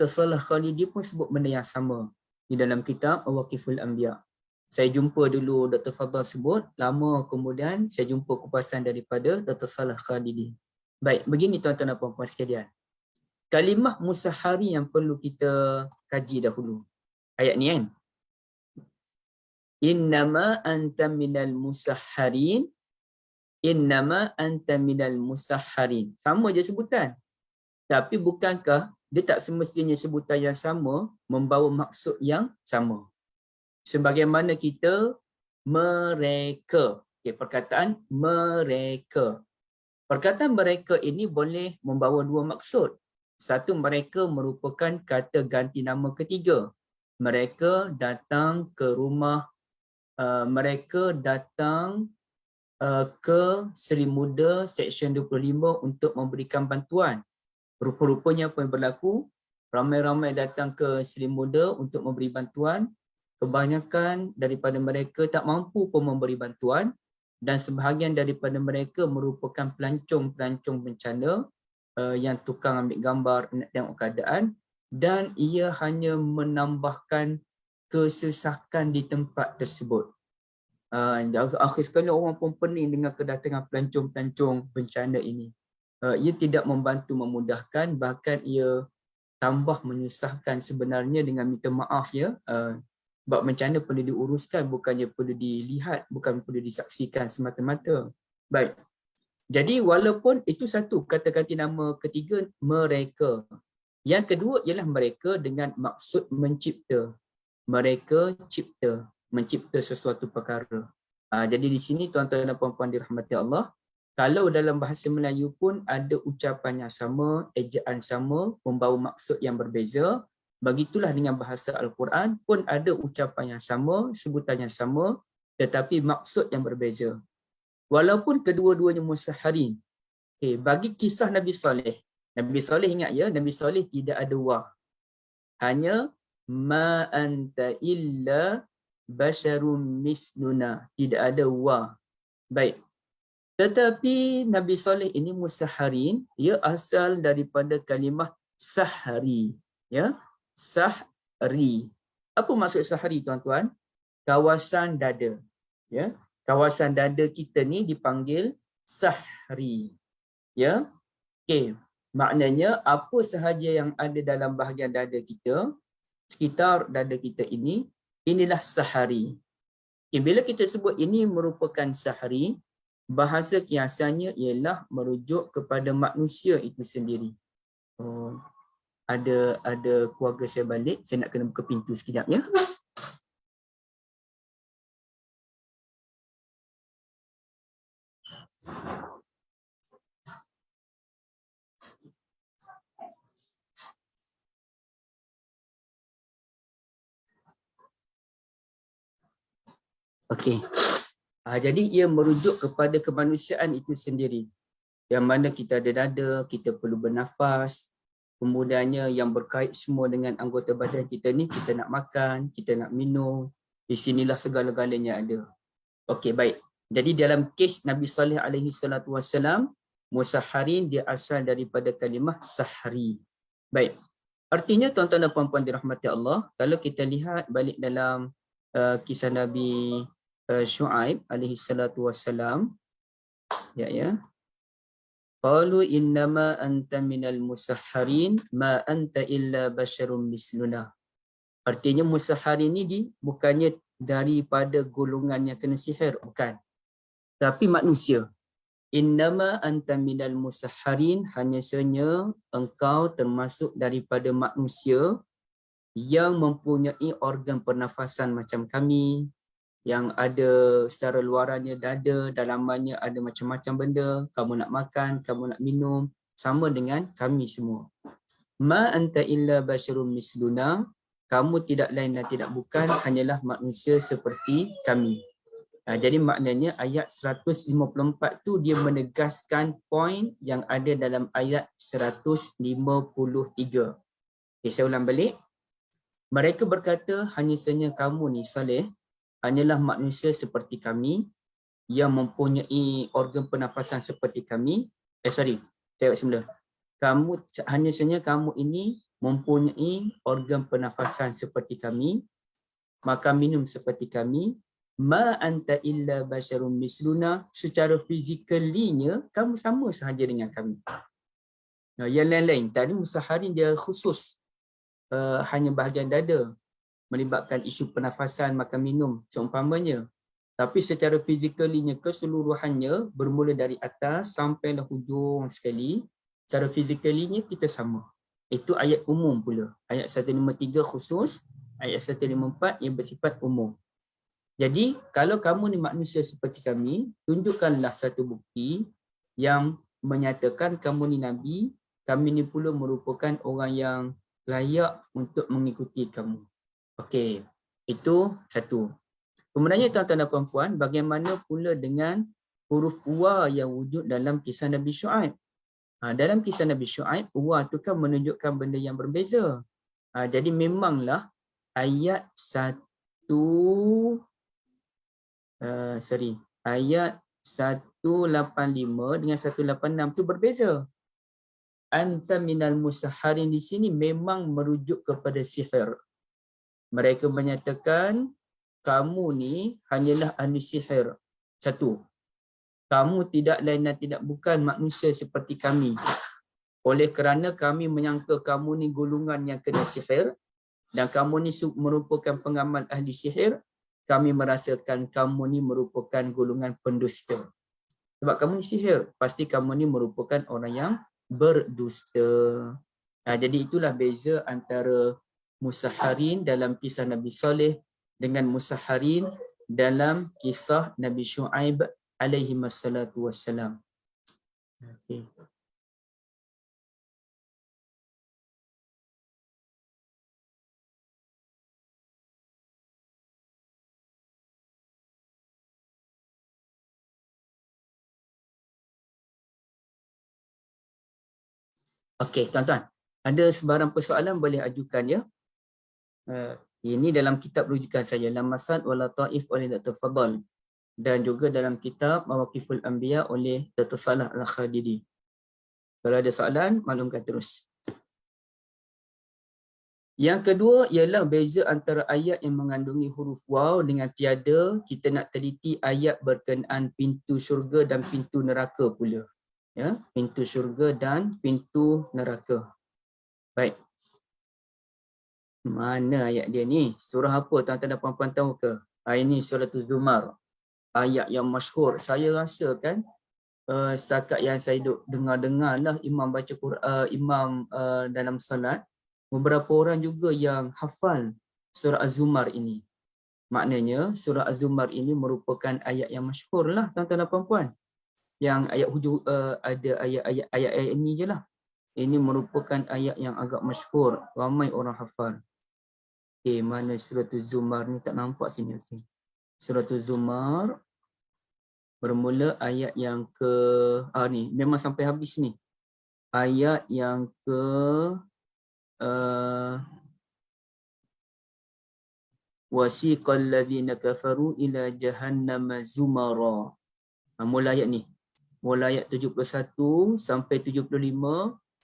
Speaker 1: Salah Khalidi pun sebut benda yang sama di dalam kitab Awaqiful Anbiya. Saya jumpa dulu Dr. Fadil sebut, lama kemudian saya jumpa kupasan daripada Dr. Salah Khalidi. Baik, begini tuan-tuan dan puan-puan sekalian. Kalimah musahhari yang perlu kita kaji dahulu. Ayat ni kan. Innama anta minal musahharin. Innama anta minal musahharin. Sama je sebutan. Tapi bukankah dia tak semestinya sebutan yang sama membawa maksud yang sama? Sebagaimana kita mereka. Okay, perkataan mereka. Perkataan mereka ini boleh membawa dua maksud. Satu, mereka merupakan kata ganti nama ketiga. Mereka datang ke rumah, mereka datang ke Seri Muda Seksyen 25 untuk memberikan bantuan. Rupa-rupanya apa yang berlaku? Ramai-ramai datang ke Seri Muda untuk memberi bantuan. Kebanyakan daripada mereka tak mampu pun memberi bantuan. dan sebahagian daripada mereka merupakan pelancong-pelancong bencana yang tukang ambil gambar, nak tengok keadaan, dan ia hanya menambahkan kesesakan di tempat tersebut. Akhir sekali orang pun pening dengan kedatangan pelancong-pelancong bencana ini. Ia tidak membantu memudahkan, bahkan ia tambah menyusahkan sebenarnya dengan minta maaf ya. Sebab bencana perlu diuruskan, bukannya perlu dilihat, bukan perlu disaksikan semata-mata. Baik. Jadi walaupun itu satu kata-kata nama ketiga, mereka. Yang kedua ialah mereka dengan maksud mencipta. Mereka cipta, mencipta sesuatu perkara. Jadi di sini tuan-tuan dan puan-puan dirahmati Allah, kalau dalam bahasa Melayu pun ada ucapan yang sama, ejaan sama, membawa maksud yang berbeza, begitulah dengan bahasa Al-Quran pun ada ucapan yang sama, sebutan yang sama, tetapi maksud yang berbeza. Walaupun kedua-duanya musaharin. Bagi kisah Nabi Saleh, Nabi Saleh ingat ya, Nabi Saleh tidak ada wa. Hanya ma anta illa basyarum misluna, tidak ada wa. Baik. Tetapi Nabi Saleh ini musaharin, ia asal daripada kalimah sahri, ya. Sahri. Apa maksud sahri tuan-tuan? Kawasan dada, ya. Kawasan dada kita ni dipanggil sahri, ya. Okey, maknanya apa sahaja yang ada dalam bahagian dada kita, sekitar dada kita ini, inilah sahari. Okay, bila kita sebut ini merupakan sahari, bahasa kiasannya ialah merujuk kepada manusia itu sendiri. Ada keluarga saya balik, saya nak kena buka pintu sekejap ya. Okey. Jadi ia merujuk kepada kemanusiaan itu sendiri. Yang mana kita ada dada, kita perlu bernafas. Kemudiannya yang berkait semua dengan anggota badan kita ni, kita nak makan, kita nak minum. Di sinilah segala-galanya ada. Okey, baik. Jadi dalam kes Nabi Saleh alaihi salatu wasalam, musaharin dia asal daripada kalimah sahri. Baik. Artinya tuan-tuan dan puan-puan dirahmati Allah, kalau kita lihat balik dalam kisah Nabi Shu'aib alaihi salatu wassalam, ya. Qalu innama anta minal musahharin ma anta illa basyarum misluna. Artinya musahharin ini bukannya daripada golongan yang kena sihir, bukan. Tapi manusia. Innama anta minal musahharin, hanya sahaja engkau termasuk daripada manusia yang mempunyai organ pernafasan macam kami, yang ada secara luarannya dada, dalamannya ada macam-macam benda, kamu nak makan, kamu nak minum, sama dengan kami semua. Ma anta illa basyarum misluna, kamu tidak lain dan tidak bukan, hanyalah manusia seperti kami. Jadi maknanya ayat 154 tu dia menegaskan poin yang ada dalam ayat 153. Okay, saya ulang balik. Mereka berkata, hanya sahaja kamu ni Saleh, hanyalah manusia seperti kami yang mempunyai organ pernafasan seperti kami. Saya semula. Hanya sahaja kamu ini mempunyai organ pernafasan seperti kami, makan minum seperti kami. Ma anta illa basyarum misluna, secara fizikalinya kamu sama sahaja dengan kami. Yang lain-lain, tadi musaharin dia khusus hanya bahagian dada, melibatkan isu pernafasan, makan minum seumpamanya. Tapi secara fizikalinya, keseluruhannya bermula dari atas sampailah hujung sekali, secara fizikalinya kita sama. Itu ayat umum pula. Ayat 153 khusus, ayat 154 yang bersifat umum. Jadi kalau kamu ni manusia seperti kami, tunjukkanlah satu bukti yang menyatakan kamu ni Nabi, kami ni pula merupakan orang yang layak untuk mengikuti kamu. Okey, itu satu. Kemudiannya tuan-tuan dan puan-puan, bagaimana pula dengan huruf wa yang wujud dalam kisah Nabi Shu'aib? Dalam kisah Nabi Shu'aib, wa tu kan menunjukkan benda yang berbeza. Jadi memanglah ayat 1 ayat 185 dengan 186 tu berbeza. Anta minal musahharin di sini memang merujuk kepada sihir. Mereka menyatakan kamu ni hanyalah ahli sihir. Satu, kamu tidak lain dan tidak bukan manusia seperti kami. Oleh kerana kami menyangka kamu ni golongan yang kena sihir dan kamu ni merupakan pengamal ahli sihir, kami merasakan kamu ni merupakan golongan pendusta. Sebab kamu ni sihir, pasti kamu ni merupakan orang yang berdusta. Jadi itulah beza antara musahharin dalam kisah Nabi Saleh dengan musahharin dalam kisah Nabi Syuaib alaihi wassalatu wassalam. Okay. Okey, tuan-tuan. Ada sebarang persoalan boleh ajukan ya. Ini dalam kitab rujukan saya, Lamasan wa Lataif oleh Dr. Fadal. Dan juga dalam kitab Mawaqiful Anbiya oleh Dr. Salah Al-Khadidi. Kalau ada soalan, maklumkan terus. Yang kedua ialah beza antara ayat yang mengandungi huruf waw dengan tiada. Kita nak teliti ayat berkenaan pintu syurga dan pintu neraka pula. Ya, pintu syurga dan pintu neraka. Baik. Mana ayat dia ni? Surah apa tuan-tuan dan puan-puan tahu ke? Ini surah Az-Zumar. Ayat yang masyhur. Saya rasa kan setakat yang saya dengar-dengar lah imam baca Quran, imam dalam salat, beberapa orang juga yang hafal surah Az-Zumar ini. Maknanya surah Az-Zumar ini merupakan ayat yang masyhur lah tuan-tuan dan puan-puan. Yang ayat hujung ada ayat-ayat ini je lah. Ini merupakan ayat yang agak masyhur, ramai orang hafal. Okey, mana surah Az-Zumar ni, tak nampak sini. Okey. Surah Az-Zumar bermula ayat yang ke ni memang sampai habis ni. Ayat yang ke wasiqal ladzina kafaru ila jahannama zumara. Mula ayat ni. Mula ayat 71 sampai 75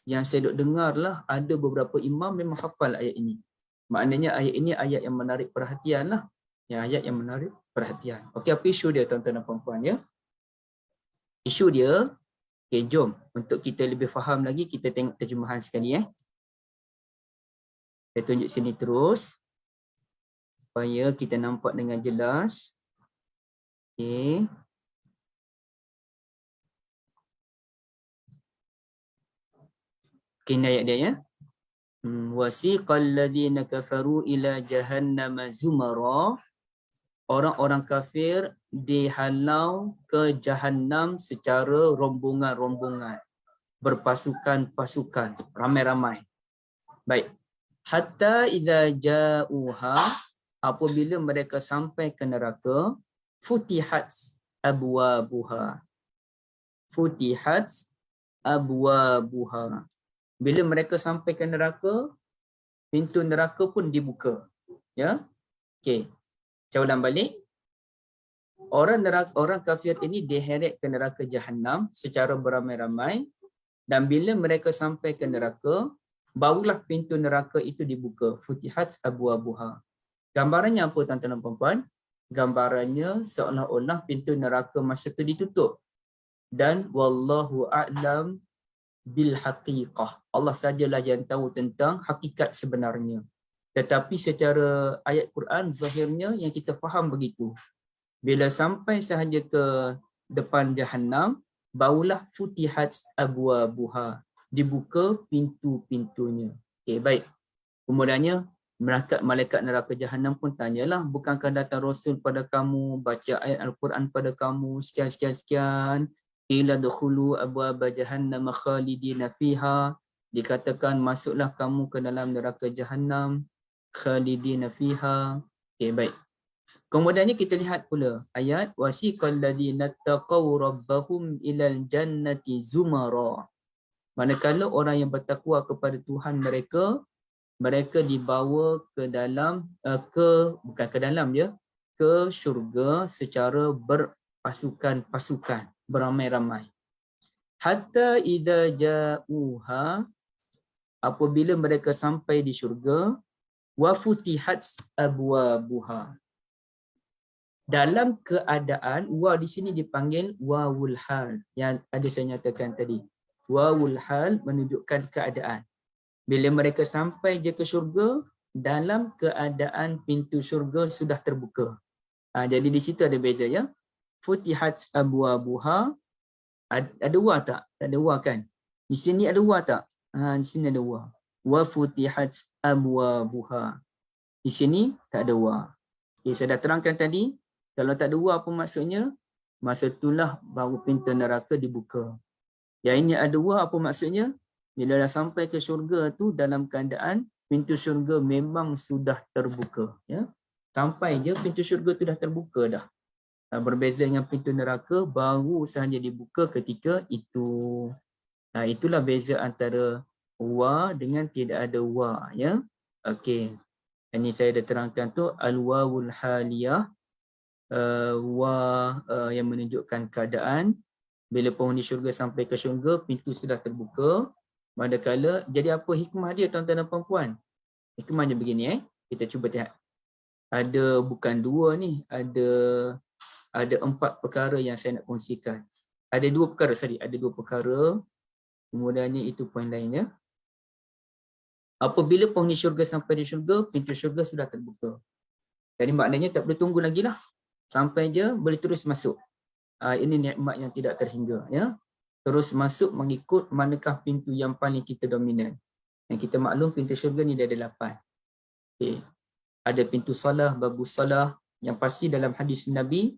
Speaker 1: yang saya dengar lah ada beberapa imam memang hafal ayat ini. Maknanya ayat ini ayat yang menarik perhatian lah. Ya, ayat yang menarik perhatian. Okey, apa isu dia tuan-tuan dan puan-puan ya? Isu dia, okey, jom untuk kita lebih faham lagi kita tengok terjemahan sekali Saya tunjuk sini terus supaya kita nampak dengan jelas. Okey. Okey, ayat dia ya. Wasiqal ladzina kafaru ila jahannama zumara. Orang-orang kafir dihalau ke Jahannam secara rombongan-rombongan, berpasukan-pasukan, ramai-ramai. Baik. Hatta idza ja'uha, apabila mereka sampai ke neraka, futihat abwabuha. Futihat abwabuha. Bila mereka sampai ke neraka, pintu neraka pun dibuka. Ya. Okey. Saya ulang balik. Orang kafir ini diheret ke neraka Jahannam secara beramai-ramai, dan bila mereka sampai ke neraka, barulah pintu neraka itu dibuka. Futihat abwabuha. Gambarannya apa tuan-tuan dan puan-puan? Gambarannya seolah-olah pintu neraka masa itu ditutup. Dan wallahu a'lam bil haqiqah. Allah sajalah yang tahu tentang hakikat sebenarnya. Tetapi secara ayat Quran zahirnya yang kita faham begitu. Bila sampai sahaja ke depan Jahannam, barulah futihat abwabuha, dibuka pintu-pintunya. Okey, baik. Kemudiannya malaikat neraka Jahannam pun tanyalah, bukankah datang Rasul pada kamu, baca ayat Al-Quran pada kamu, sekian-sekian-sekian. Ila dukhulu abwaba jahannam khalidina fiha. Dikatakan masuklah kamu ke dalam neraka Jahannam khalidina fiha. Okey, baik. Kemudiannya kita lihat pula ayat wasiqal ladzina taqaw rabbahum ilal jannati zumara. Manakala orang yang bertakwa kepada Tuhan mereka, mereka dibawa ke dalam bukan ke dalam ya, ke syurga secara pasukan-pasukan beramai-ramai. Hatta idza ja'uha, apabila mereka sampai di syurga, wa futihat abwabuha. Dalam keadaan, wa di sini dipanggil wawul hal, yang ada saya nyatakan tadi. Wawul hal menunjukkan keadaan. Bila mereka sampai je ke syurga, dalam keadaan pintu syurga sudah terbuka. Jadi di situ ada beza ya. Futihat abwabuha, ada wa tak? Tak ada wa kan? Di sini ada wa tak? Di sini ada wa. Wa futihat abwabuha. Di sini tak ada wa. Okay, saya dah terangkan tadi, kalau tak ada wa apa maksudnya? Masa itulah baru pintu neraka dibuka. Yang ini ada wa apa maksudnya? Bila dah sampai ke syurga tu dalam keadaan pintu syurga memang sudah terbuka. Ya? Sampai je pintu syurga tu dah terbuka dah. Berbeza dengan pintu neraka, baru sahaja dibuka ketika itu. Itulah beza antara wa dengan tidak ada wa. Ya? Okey. Ini saya dah terangkan tu al-wawul haliyah, wa yang menunjukkan keadaan. Bila penghuni syurga sampai ke syurga, pintu sudah terbuka. Manakala, jadi apa hikmah dia tuan-tuan dan puan-puan? Hikmahnya begini kita cuba lihat. Ada bukan dua ni, ada 4 perkara yang saya nak kongsikan. Ada 2 perkara, ada 2 perkara. Kemudiannya itu poin lainnya. Apabila penghuni syurga sampai di syurga, pintu syurga sudah terbuka. Jadi maknanya tak perlu tunggu lagi lah. Sampai je boleh terus masuk. Ini nikmat yang tidak terhingga. Ya. Terus masuk mengikut manakah pintu yang paling kita dominan. Yang kita maklum pintu syurga ni dia ada 8. Okay. Ada pintu salah, babus salah. Yang pasti dalam hadis Nabi,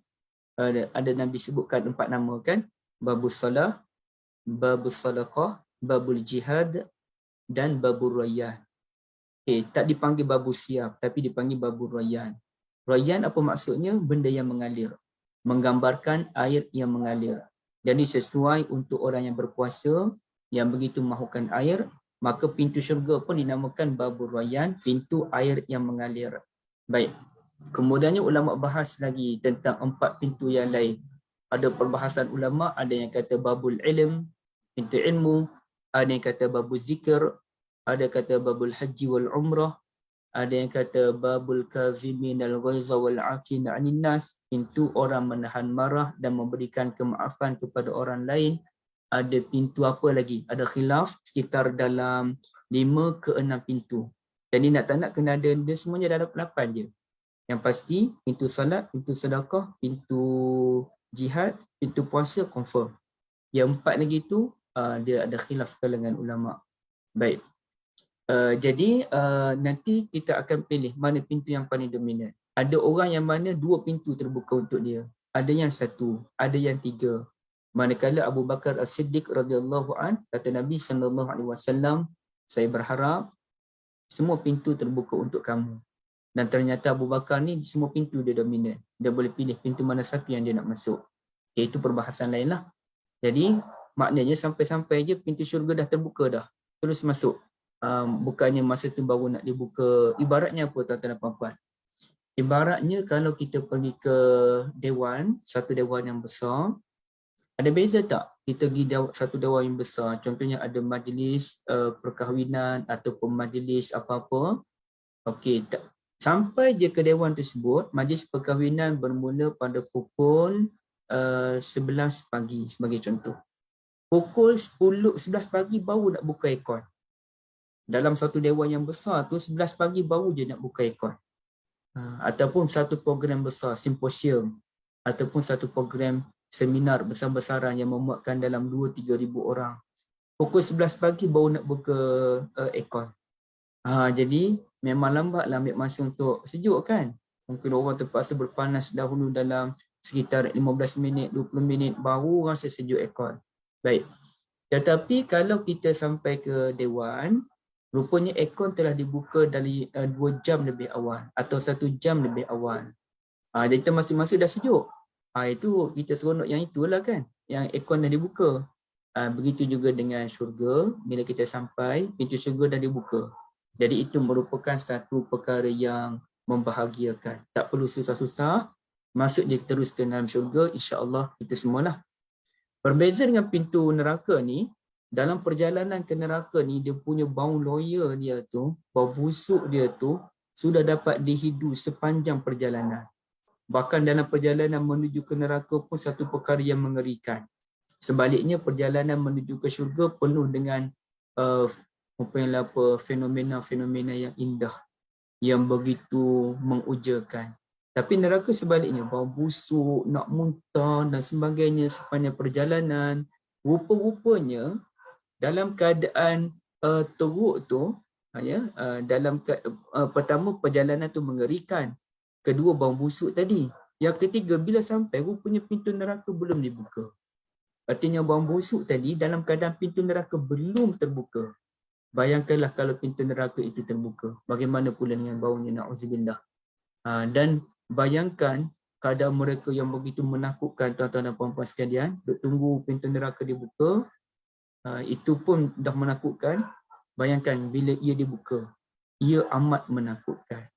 Speaker 1: ada Nabi sebutkan 4 nama kan. Babus salah, babus sadaqah, babul jihad, dan babur rayyan. Okay. Tak dipanggil babus siap, tapi dipanggil babur rayyan. Rayyan apa maksudnya? Benda yang mengalir. Menggambarkan air yang mengalir. Jadi sesuai untuk orang yang berpuasa, yang begitu mahukan air, maka pintu syurga pun dinamakan babur rayyan, pintu air yang mengalir. Baik. Kemudiannya ulama bahas lagi tentang 4 pintu yang lain. Ada perbahasan ulama, ada yang kata babul ilm, pintu ilmu, ada yang kata babul zikr, ada kata babul haji wal umrah, ada yang kata babul kazimin al-ghaiza wal 'afin 'anil nas, pintu orang menahan marah dan memberikan kemaafan kepada orang lain. Ada pintu apa lagi? Ada khilaf sekitar dalam 5 ke 6 pintu. Jadi nak tak nak kena ada dia semuanya dalam 8 je. Yang pasti pintu salat, pintu sedekah, pintu jihad, pintu puasa confirm. Yang 4 lagi tu dia ada khilaf kalangan ulama. Baik. Jadi nanti kita akan pilih mana pintu yang paling dominan. Ada orang yang mana 2 pintu terbuka untuk dia. Ada yang 1, ada yang 3. Manakala Abu Bakar As-Siddiq radhiyallahu an, kata Nabi SAW, saya berharap semua pintu terbuka untuk kamu. Dan ternyata Abu Bakar ni semua pintu dia dominan. Dia boleh pilih pintu mana satu yang dia nak masuk. Okay, itu perbahasan lain lah. Jadi maknanya sampai-sampai je pintu syurga dah terbuka dah. Terus masuk. Bukannya masa tu baru nak dibuka. Ibaratnya apa tuan-tuan dan puan-puan? Ibaratnya kalau kita pergi ke dewan, satu dewan yang besar, ada beza tak kita pergi satu dewan yang besar, contohnya ada majlis perkahwinan ataupun majlis apa-apa. Okey, sampai je ke dewan tersebut, majlis perkahwinan bermula pada pukul 11 pagi sebagai contoh. Pukul 11 pagi baru nak buka aircon. Dalam satu dewan yang besar tu 11 pagi baru je nak buka aircon. Ataupun satu program besar, simposium, ataupun satu program seminar besar-besaran yang memuatkan dalam 2-3 ribu orang. Pukul 11 pagi baru nak buka aircon. Jadi memang lambatlah ambil masa untuk sejuk kan. Mungkin orang terpaksa berpanas dahulu dalam sekitar 15 minit, 20 minit baru rasa sejuk aircon. Baik. Tetapi kalau kita sampai ke dewan, rupanya aircon telah dibuka dari 2 jam lebih awal atau 1 jam lebih awal. Jadi kita masing-masing dah sejuk. Itu kita seronok yang itulah kan, yang aircon dah dibuka. Begitu juga dengan syurga, bila kita sampai, pintu syurga dah dibuka. Jadi itu merupakan satu perkara yang membahagiakan. Tak perlu susah-susah, masuk dia terus ke dalam syurga, insya-Allah kita semualah. Berbeza dengan pintu neraka ni, dalam perjalanan ke neraka ni dia punya bau loya dia tu, bau busuk dia tu sudah dapat dihidu sepanjang perjalanan. Bahkan dalam perjalanan menuju ke neraka pun satu perkara yang mengerikan. Sebaliknya perjalanan menuju ke syurga penuh dengan fenomena-fenomena yang indah, yang begitu mengujakan. Tapi neraka sebaliknya, bau busuk, nak muntah dan sebagainya sepanjang perjalanan. Rupa-rupanya dalam keadaan teruk tu, pertama perjalanan tu mengerikan. Kedua, bau busuk tadi. Yang ketiga, bila sampai rupanya pintu neraka belum dibuka. Artinya bau busuk tadi dalam keadaan pintu neraka belum terbuka. Bayangkanlah kalau pintu neraka itu terbuka. Bagaimana pula dengan baunya, na'udzubillah. Dan bayangkan keadaan mereka yang begitu menakutkan, tuan-tuan dan puan-puan sekalian. Duk tunggu pintu neraka dibuka. Itu pun dah menakutkan. Bayangkan bila ia dibuka. Ia amat menakutkan.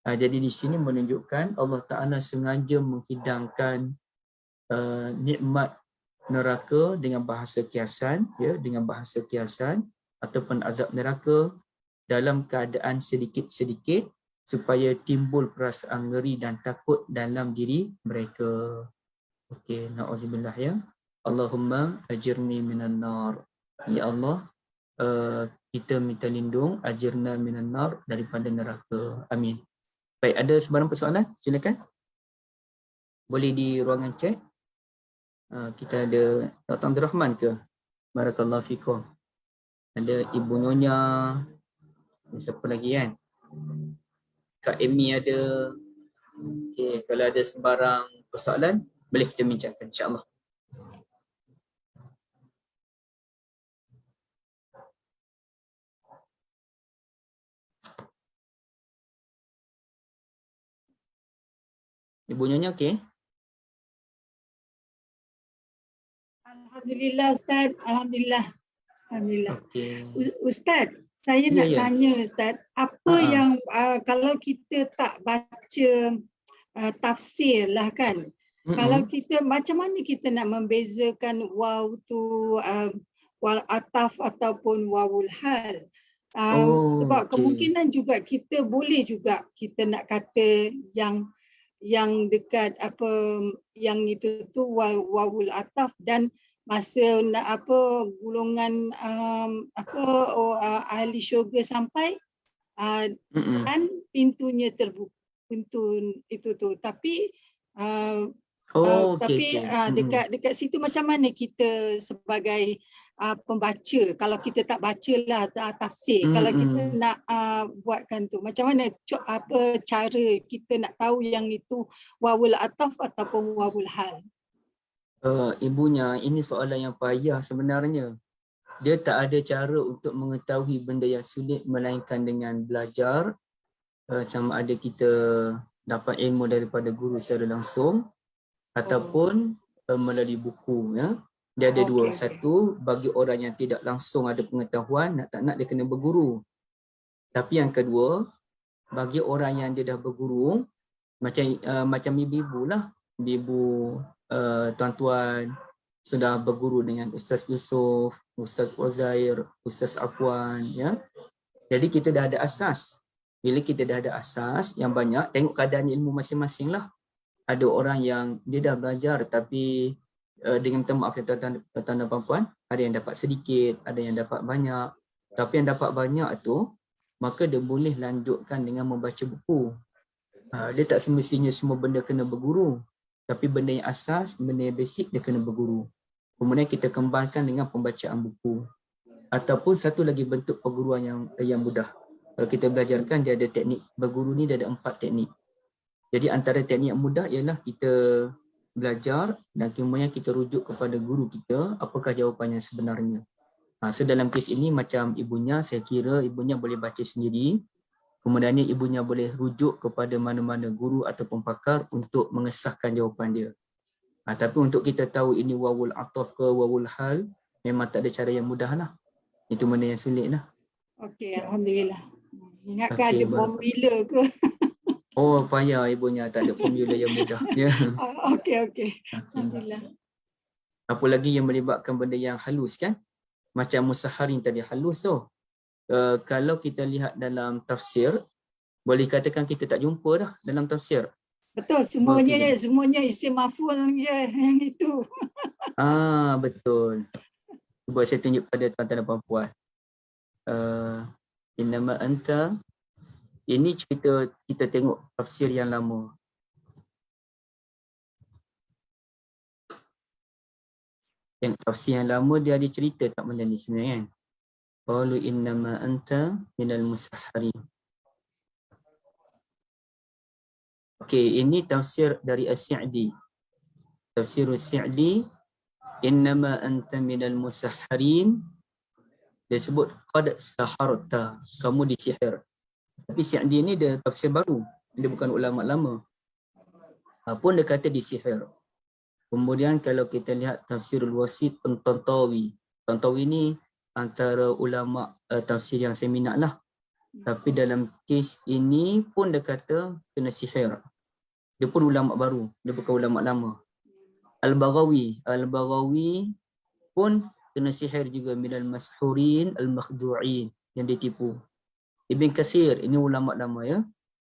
Speaker 1: Jadi di sini menunjukkan Allah Ta'ala sengaja menghidangkan nikmat neraka dengan bahasa kiasan, dengan bahasa kiasan ataupun azab neraka dalam keadaan sedikit-sedikit supaya timbul perasaan ngeri dan takut dalam diri mereka. Okey, na'udzubillah ya. Allahumma ajirni minan nar. Ya Allah, kita minta lindung, ajirna minan nar, daripada neraka. Amin. Baik, ada sebarang persoalan? Silakan. Boleh di ruangan chat. Kita ada Dr. Abdul Rahman ke? Barakallahu fikum. Ada Ibu Nyonya. Siapa lagi kan? Kak Amy ada. Okey, kalau ada sebarang persoalan, boleh kita bincangkan insya-Allah. Ibu Nyonya okey?
Speaker 2: Alhamdulillah Ustaz, alhamdulillah. Alhamdulillah.
Speaker 1: Okay.
Speaker 2: Ustaz, saya nak tanya Ustaz, apa yang kalau kita tak baca tafsir lah kan, kalau kita macam mana kita nak membezakan waw tu wal ataf ataupun wawul hal? Sebab kemungkinan juga kita boleh juga kita nak kata yang dekat apa yang itu tu wawul ataf, dan masa nak golongan ahli syurga sampai dan pintunya terbuka, pintu itu tu, tapi dekat situ macam mana kita sebagai pembaca, kalau kita tak bacalah tafsir, kalau kita nak buatkan tu, macam mana cara kita nak tahu yang itu wawul ataf ataupun wawul hal?
Speaker 1: Ibunya, ini soalan yang payah sebenarnya. Dia tak ada cara untuk mengetahui benda yang sulit melainkan dengan belajar, sama ada kita dapat ilmu daripada guru secara langsung ataupun melalui buku, ya. Dia ada dua. Satu, bagi orang yang tidak langsung ada pengetahuan, nak tak nak dia kena berguru. Tapi yang kedua, bagi orang yang dia dah berguru, macam ibu-ibu lah, ibu tuan-tuan sudah berguru dengan Ustaz Yusof, Ustaz Uzair, Ustaz Afwan, ya. Jadi kita dah ada asas. Bila kita dah ada asas yang banyak, tengok keadaan ilmu masing-masing lah. Ada orang yang dia dah belajar tapi dengan minta maaf tuan-tuan dan puan-puan, ada yang dapat sedikit, ada yang dapat banyak. Tapi yang dapat banyak tu, maka dia boleh lanjutkan dengan membaca buku. Dia tak semestinya semua benda kena berguru. Tapi benda yang asas, benda yang basic, dia kena berguru. Kemudian kita kembangkan dengan pembacaan buku. Ataupun satu lagi bentuk perguruan yang mudah. Kalau kita belajarkan, dia ada teknik berguru ni, dia ada 4 teknik. Jadi antara teknik yang mudah ialah kita belajar dan kemudian kita rujuk kepada guru kita, apakah jawapannya sebenarnya. So dalam kes ini macam ibunya, saya kira ibunya boleh baca sendiri. Kemudiannya ibunya boleh rujuk kepada mana-mana guru ataupun pakar untuk mengesahkan jawapan dia. Tapi untuk kita tahu ini wawul ataf ke wawul hal, memang tak ada cara yang mudah lah. Itu benda yang sulit lah.
Speaker 2: Okey, alhamdulillah. Ingatkan ada bom bila ke?
Speaker 1: Oh, payah ibunya, tak ada formula yang mudah. Ya.
Speaker 2: Okey. Alhamdulillah.
Speaker 1: Apa lagi yang melibatkan benda yang halus kan? Macam musaharin tadi halus tu. Kalau kita lihat dalam tafsir, boleh katakan kita tak jumpa dah dalam tafsir.
Speaker 2: Betul, semuanya isim maf'ul je yang itu.
Speaker 1: Betul. Cuba saya tunjuk pada tuan-tuan dan puan-puan. Innama anta. Ini cerita kita tengok tafsir yang lama. Yang tafsir yang lama dia ada cerita tak benda ni sebenarnya kan. Qalu innama anta minal musahharin. Okey, ini tafsir dari As-Sa'di. Tafsir As-Sa'di, innama anta minal musahharin. Dia sebut qad saharta, kamu disihir. Tapi Sa'di ni dia tafsir baru. Dia bukan ulama lama. Pun dia kata disihir. Kemudian kalau kita lihat tafsirul Wasit Tantawi. Tantawi ni antara ulama tafsir yang saya minat lah. Tapi dalam kes ini pun dia kata kena sihir. Dia pun ulama baru, dia bukan ulama lama. Al-Baghawi pun kena sihir juga, minal mashurin al-makhdu'in, yang ditipu. Ibn Katsir, ini ulama lama ya.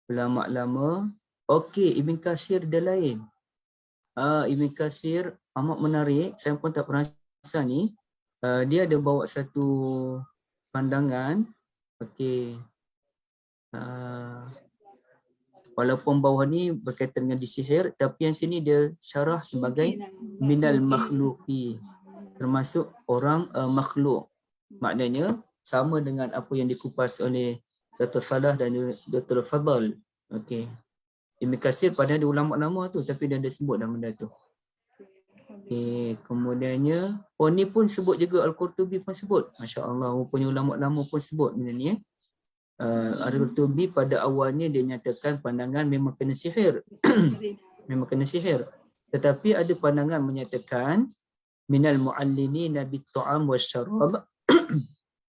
Speaker 1: Ulama lama. Okey, Ibn Katsir dia lain. Ibn Katsir amat menarik, saya pun tak perasan ni. Dia ada bawa satu pandangan. Okey. Walaupun bawah ni berkaitan dengan disihir, tapi yang sini dia syarah sebagai minal makhluqi, termasuk orang makhluk. Maknanya sama dengan apa yang dikupas oleh Dr. Salah dan Dr. Fadal. Okey. Ibn Katsir padahal dia ulama lama tu, tapi dia ada sebut dalam benda tu. Okey, kemudiannya ni pun sebut juga, Al-Qurtubi pun sebut. Masya-Allah, rupanya ulama lama pun sebut benda ni. Al-Qurtubi pada awalnya dia nyatakan pandangan memang kena sihir. Memang kena sihir. Tetapi ada pandangan menyatakan minal mu'allimina bit-ta'am wasyarab,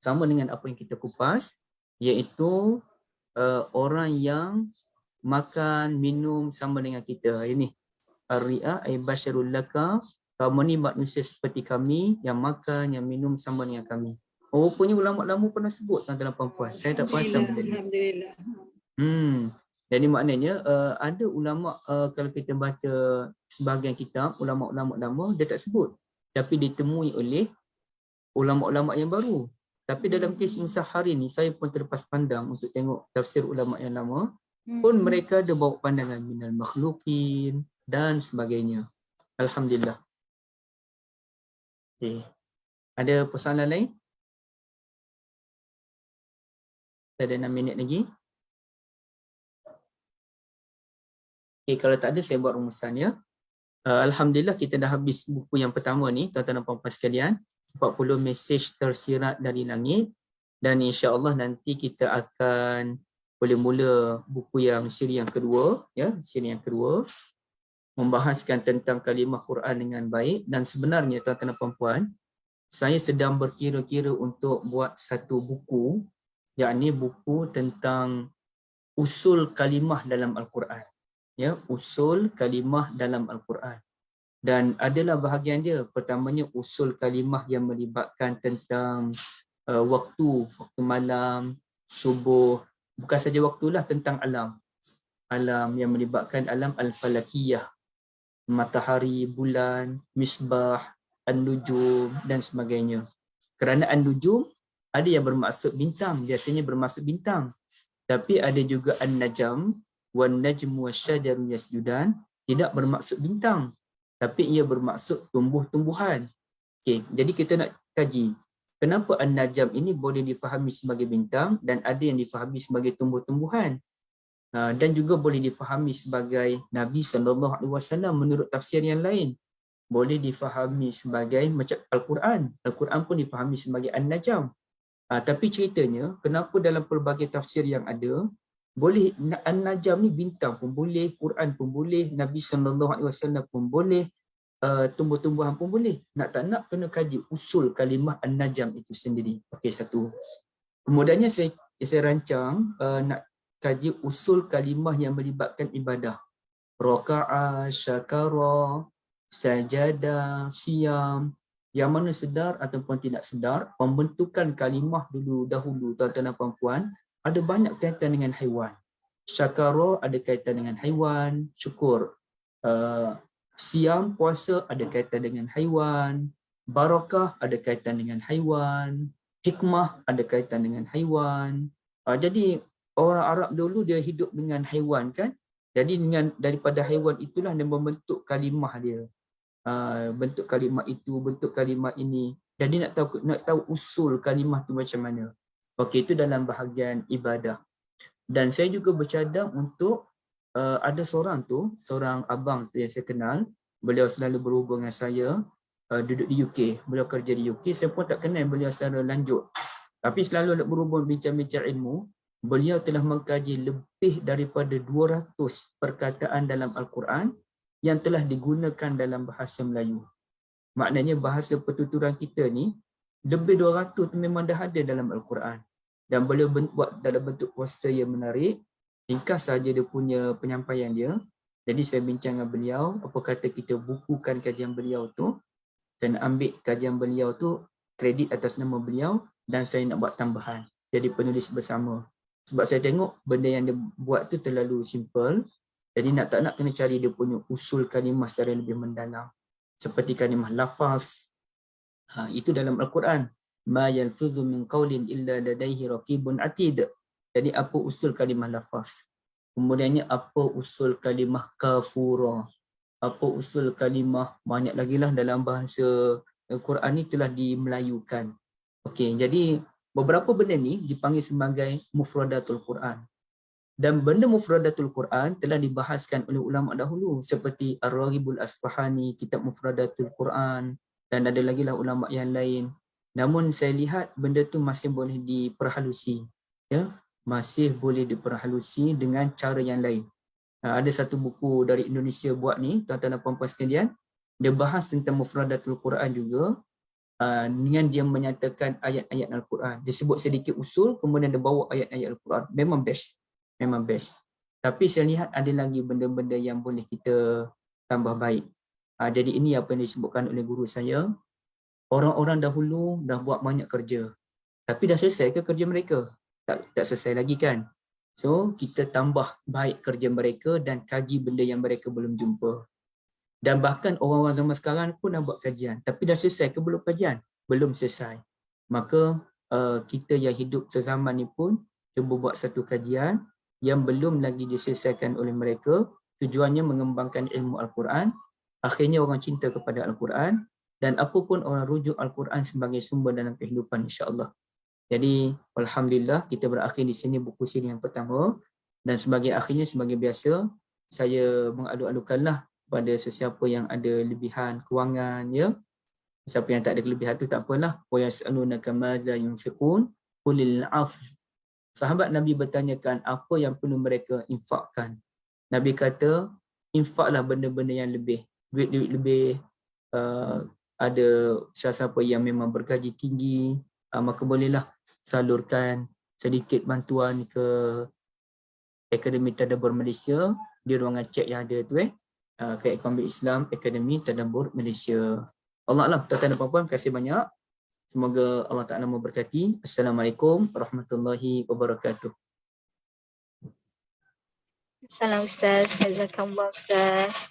Speaker 1: sama dengan apa yang kita kupas, iaitu orang yang makan, minum sama dengan kita. Ini ar-ri'a ay basyarul laka, kamu ni manusia seperti kami, yang makan, yang minum sama dengan kami. Rupanya ulama lama pernah sebut tuan-tuan dan puan-puan. Saya tak perasan benda ni.
Speaker 2: Alhamdulillah.
Speaker 1: Jadi maknanya ada ulama, kalau kita baca sebahagian kitab, ulama-ulama lama dia tak sebut. Tapi ditemui oleh ulama-ulama yang baru. Tapi dalam kes Musahharin ni, saya pun terlepas pandang untuk tengok tafsir ulama yang lama. Pun mereka ada bawa pandangan minal makhluqin dan sebagainya. Alhamdulillah. Okay. Ada persoalan lain? Ada 6 minit lagi. Okay, kalau tak ada saya buat rumusannya. Alhamdulillah kita dah habis buku yang pertama ni, tuan-tuan dan puan-puan sekalian. 40 mesej tersirat dari langit. Dan insya-Allah nanti kita akan boleh mula buku yang siri yang kedua, ya, siri yang kedua, membahaskan tentang kalimah Quran dengan baik. Dan sebenarnya tuan-tuan dan puan-puan, saya sedang berkira-kira untuk buat satu buku, yakni buku tentang usul kalimah dalam Al-Quran. Ya, usul kalimah dalam Al-Quran. Dan adalah bahagian dia. Pertamanya usul kalimah yang melibatkan tentang waktu malam, subuh. Bukan saja waktulah, tentang alam. Alam yang melibatkan alam al-falakiyah. Matahari, bulan, misbah, an-nujum dan sebagainya. Kerana an-nujum ada yang bermaksud bintang, biasanya bermaksud bintang. Tapi ada juga an-najam, wan-najmu wasyajaru yasjudan, tidak bermaksud bintang, tapi ia bermaksud tumbuh-tumbuhan. Okey, jadi kita nak kaji kenapa an-najam ini boleh difahami sebagai bintang dan ada yang difahami sebagai tumbuh-tumbuhan. Dan juga boleh difahami sebagai Nabi SAW menurut tafsir yang lain. Boleh difahami sebagai macam Al-Quran. Al-Quran pun difahami sebagai an-najam. Tapi ceritanya, kenapa dalam pelbagai tafsir yang ada, boleh an-najam ni bintang pun boleh, Quran pun boleh, Nabi SAW pun boleh, tumbuh-tumbuhan pun boleh. Nak tak nak kena kaji usul kalimah an-najam itu sendiri. Okey, satu. Kemudiannya saya rancang nak kaji usul kalimah yang melibatkan ibadah. Raka'a, syakara, sajada, siyam. Yang mana sedar ataupun tidak sedar, pembentukan kalimah dahulu tuan-tuan dan puan-puan, ada banyak kaitan dengan haiwan. Syakara ada kaitan dengan haiwan, syukur. Siam, puasa ada kaitan dengan haiwan. Barakah ada kaitan dengan haiwan. Hikmah ada kaitan dengan haiwan. Jadi orang Arab dulu dia hidup dengan haiwan kan. Jadi daripada haiwan itulah dia membentuk kalimah dia. Bentuk kalimah itu, bentuk kalimah ini. Jadi nak tahu usul kalimah tu macam mana. Okey, itu dalam bahagian ibadah. Dan saya juga bercadang untuk ada seorang abang tu yang saya kenal. Beliau selalu berhubung dengan saya, duduk di UK. Beliau kerja di UK. Saya pun tak kenal beliau secara lanjut. Tapi selalu berhubung bincang-bincang ilmu. Beliau telah mengkaji lebih daripada 200 perkataan dalam Al-Quran yang telah digunakan dalam bahasa Melayu. Maknanya bahasa pertuturan kita ni, lebih 200 tu memang dah ada dalam Al-Quran. Dan beliau buat dalam bentuk poster yang menarik. Ringkas saja dia punya penyampaian dia. Jadi saya bincang dengan beliau, apa kata kita bukukan kajian beliau tu, dan ambil kajian beliau tu, kredit atas nama beliau, dan saya nak buat tambahan. Jadi penulis bersama. Sebab saya tengok benda yang dia buat tu terlalu simple. Jadi nak tak nak kena cari dia punya usul kalimah secara lebih mendalam. Seperti kalimah lafaz. Itu dalam Al-Quran. Ma yalfidhu min qawlin illa ladaihi raqibun atid. Jadi apa usul kalimah lafaz? Kemudiannya apa usul kalimah kafura? Apa usul kalimah? Banyak lagi lah dalam bahasa Al-Quran ni telah dimelayukan. Okey, jadi beberapa benda ni dipanggil sebagai mufradatul Quran. Dan benda mufradatul Quran telah dibahaskan oleh ulama dahulu seperti Ar-Raghibul Asfahani, kitab mufradatul Quran, dan ada lagi lah ulama yang lain. Namun saya lihat benda tu masih boleh diperhalusi, ya, masih boleh diperhalusi dengan cara yang lain. Ada satu buku dari Indonesia buat ni, tuan-tuan dan puan-puan sekalian, dia bahas tentang mufradatul Quran juga, dengan dia menyatakan ayat-ayat Al-Quran. Dia sebut sedikit usul, kemudian dia bawa ayat-ayat Al-Quran. Memang best. Memang best. Tapi saya lihat ada lagi benda-benda yang boleh kita tambah baik. Jadi ini apa yang disebutkan oleh guru saya. Orang-orang dahulu dah buat banyak kerja. Tapi dah selesai ke kerja mereka? Tak selesai lagi kan? So kita tambah baik kerja mereka dan kaji benda yang mereka belum jumpa. Dan bahkan orang-orang zaman sekarang pun dah buat kajian. Tapi dah selesai ke belum kajian? Belum selesai. Maka kita yang hidup sezaman ni pun cuba buat satu kajian yang belum lagi diselesaikan oleh mereka. Tujuannya mengembangkan ilmu Al-Quran. Akhirnya orang cinta kepada Al-Quran. Dan apapun orang rujuk Al-Quran sebagai sumber dalam kehidupan, insya-Allah. Jadi alhamdulillah kita berakhir di sini buku siri yang pertama. Dan sebagai akhirnya, sebagai biasa, saya mengadu-adukanlah pada sesiapa yang ada lebihan kewangan, ya. Siapa yang tak ada kelebihan tu tak apalah. Wa yas'alunaka madza yunfiqun qulil 'afw. Sahabat Nabi bertanyakan apa yang perlu mereka infakkan. Nabi kata, infaklah benda-benda yang lebih. Duit-duit lebih. Ada siapa yang memang bergaji tinggi, maka bolehlah salurkan sedikit bantuan ke Akademi Tadabbur Malaysia di ruangan cek yang ada tu, ke Ekonomi Islam Akademi Tadabbur Malaysia. Allah Alam, tuan-tuan dan puan-puan, terima kasih banyak. Semoga Allah Ta'ala memberkati. Assalamualaikum warahmatullahi wabarakatuh.
Speaker 3: Assalamualaikum Ustaz. Jazakallah Ustaz.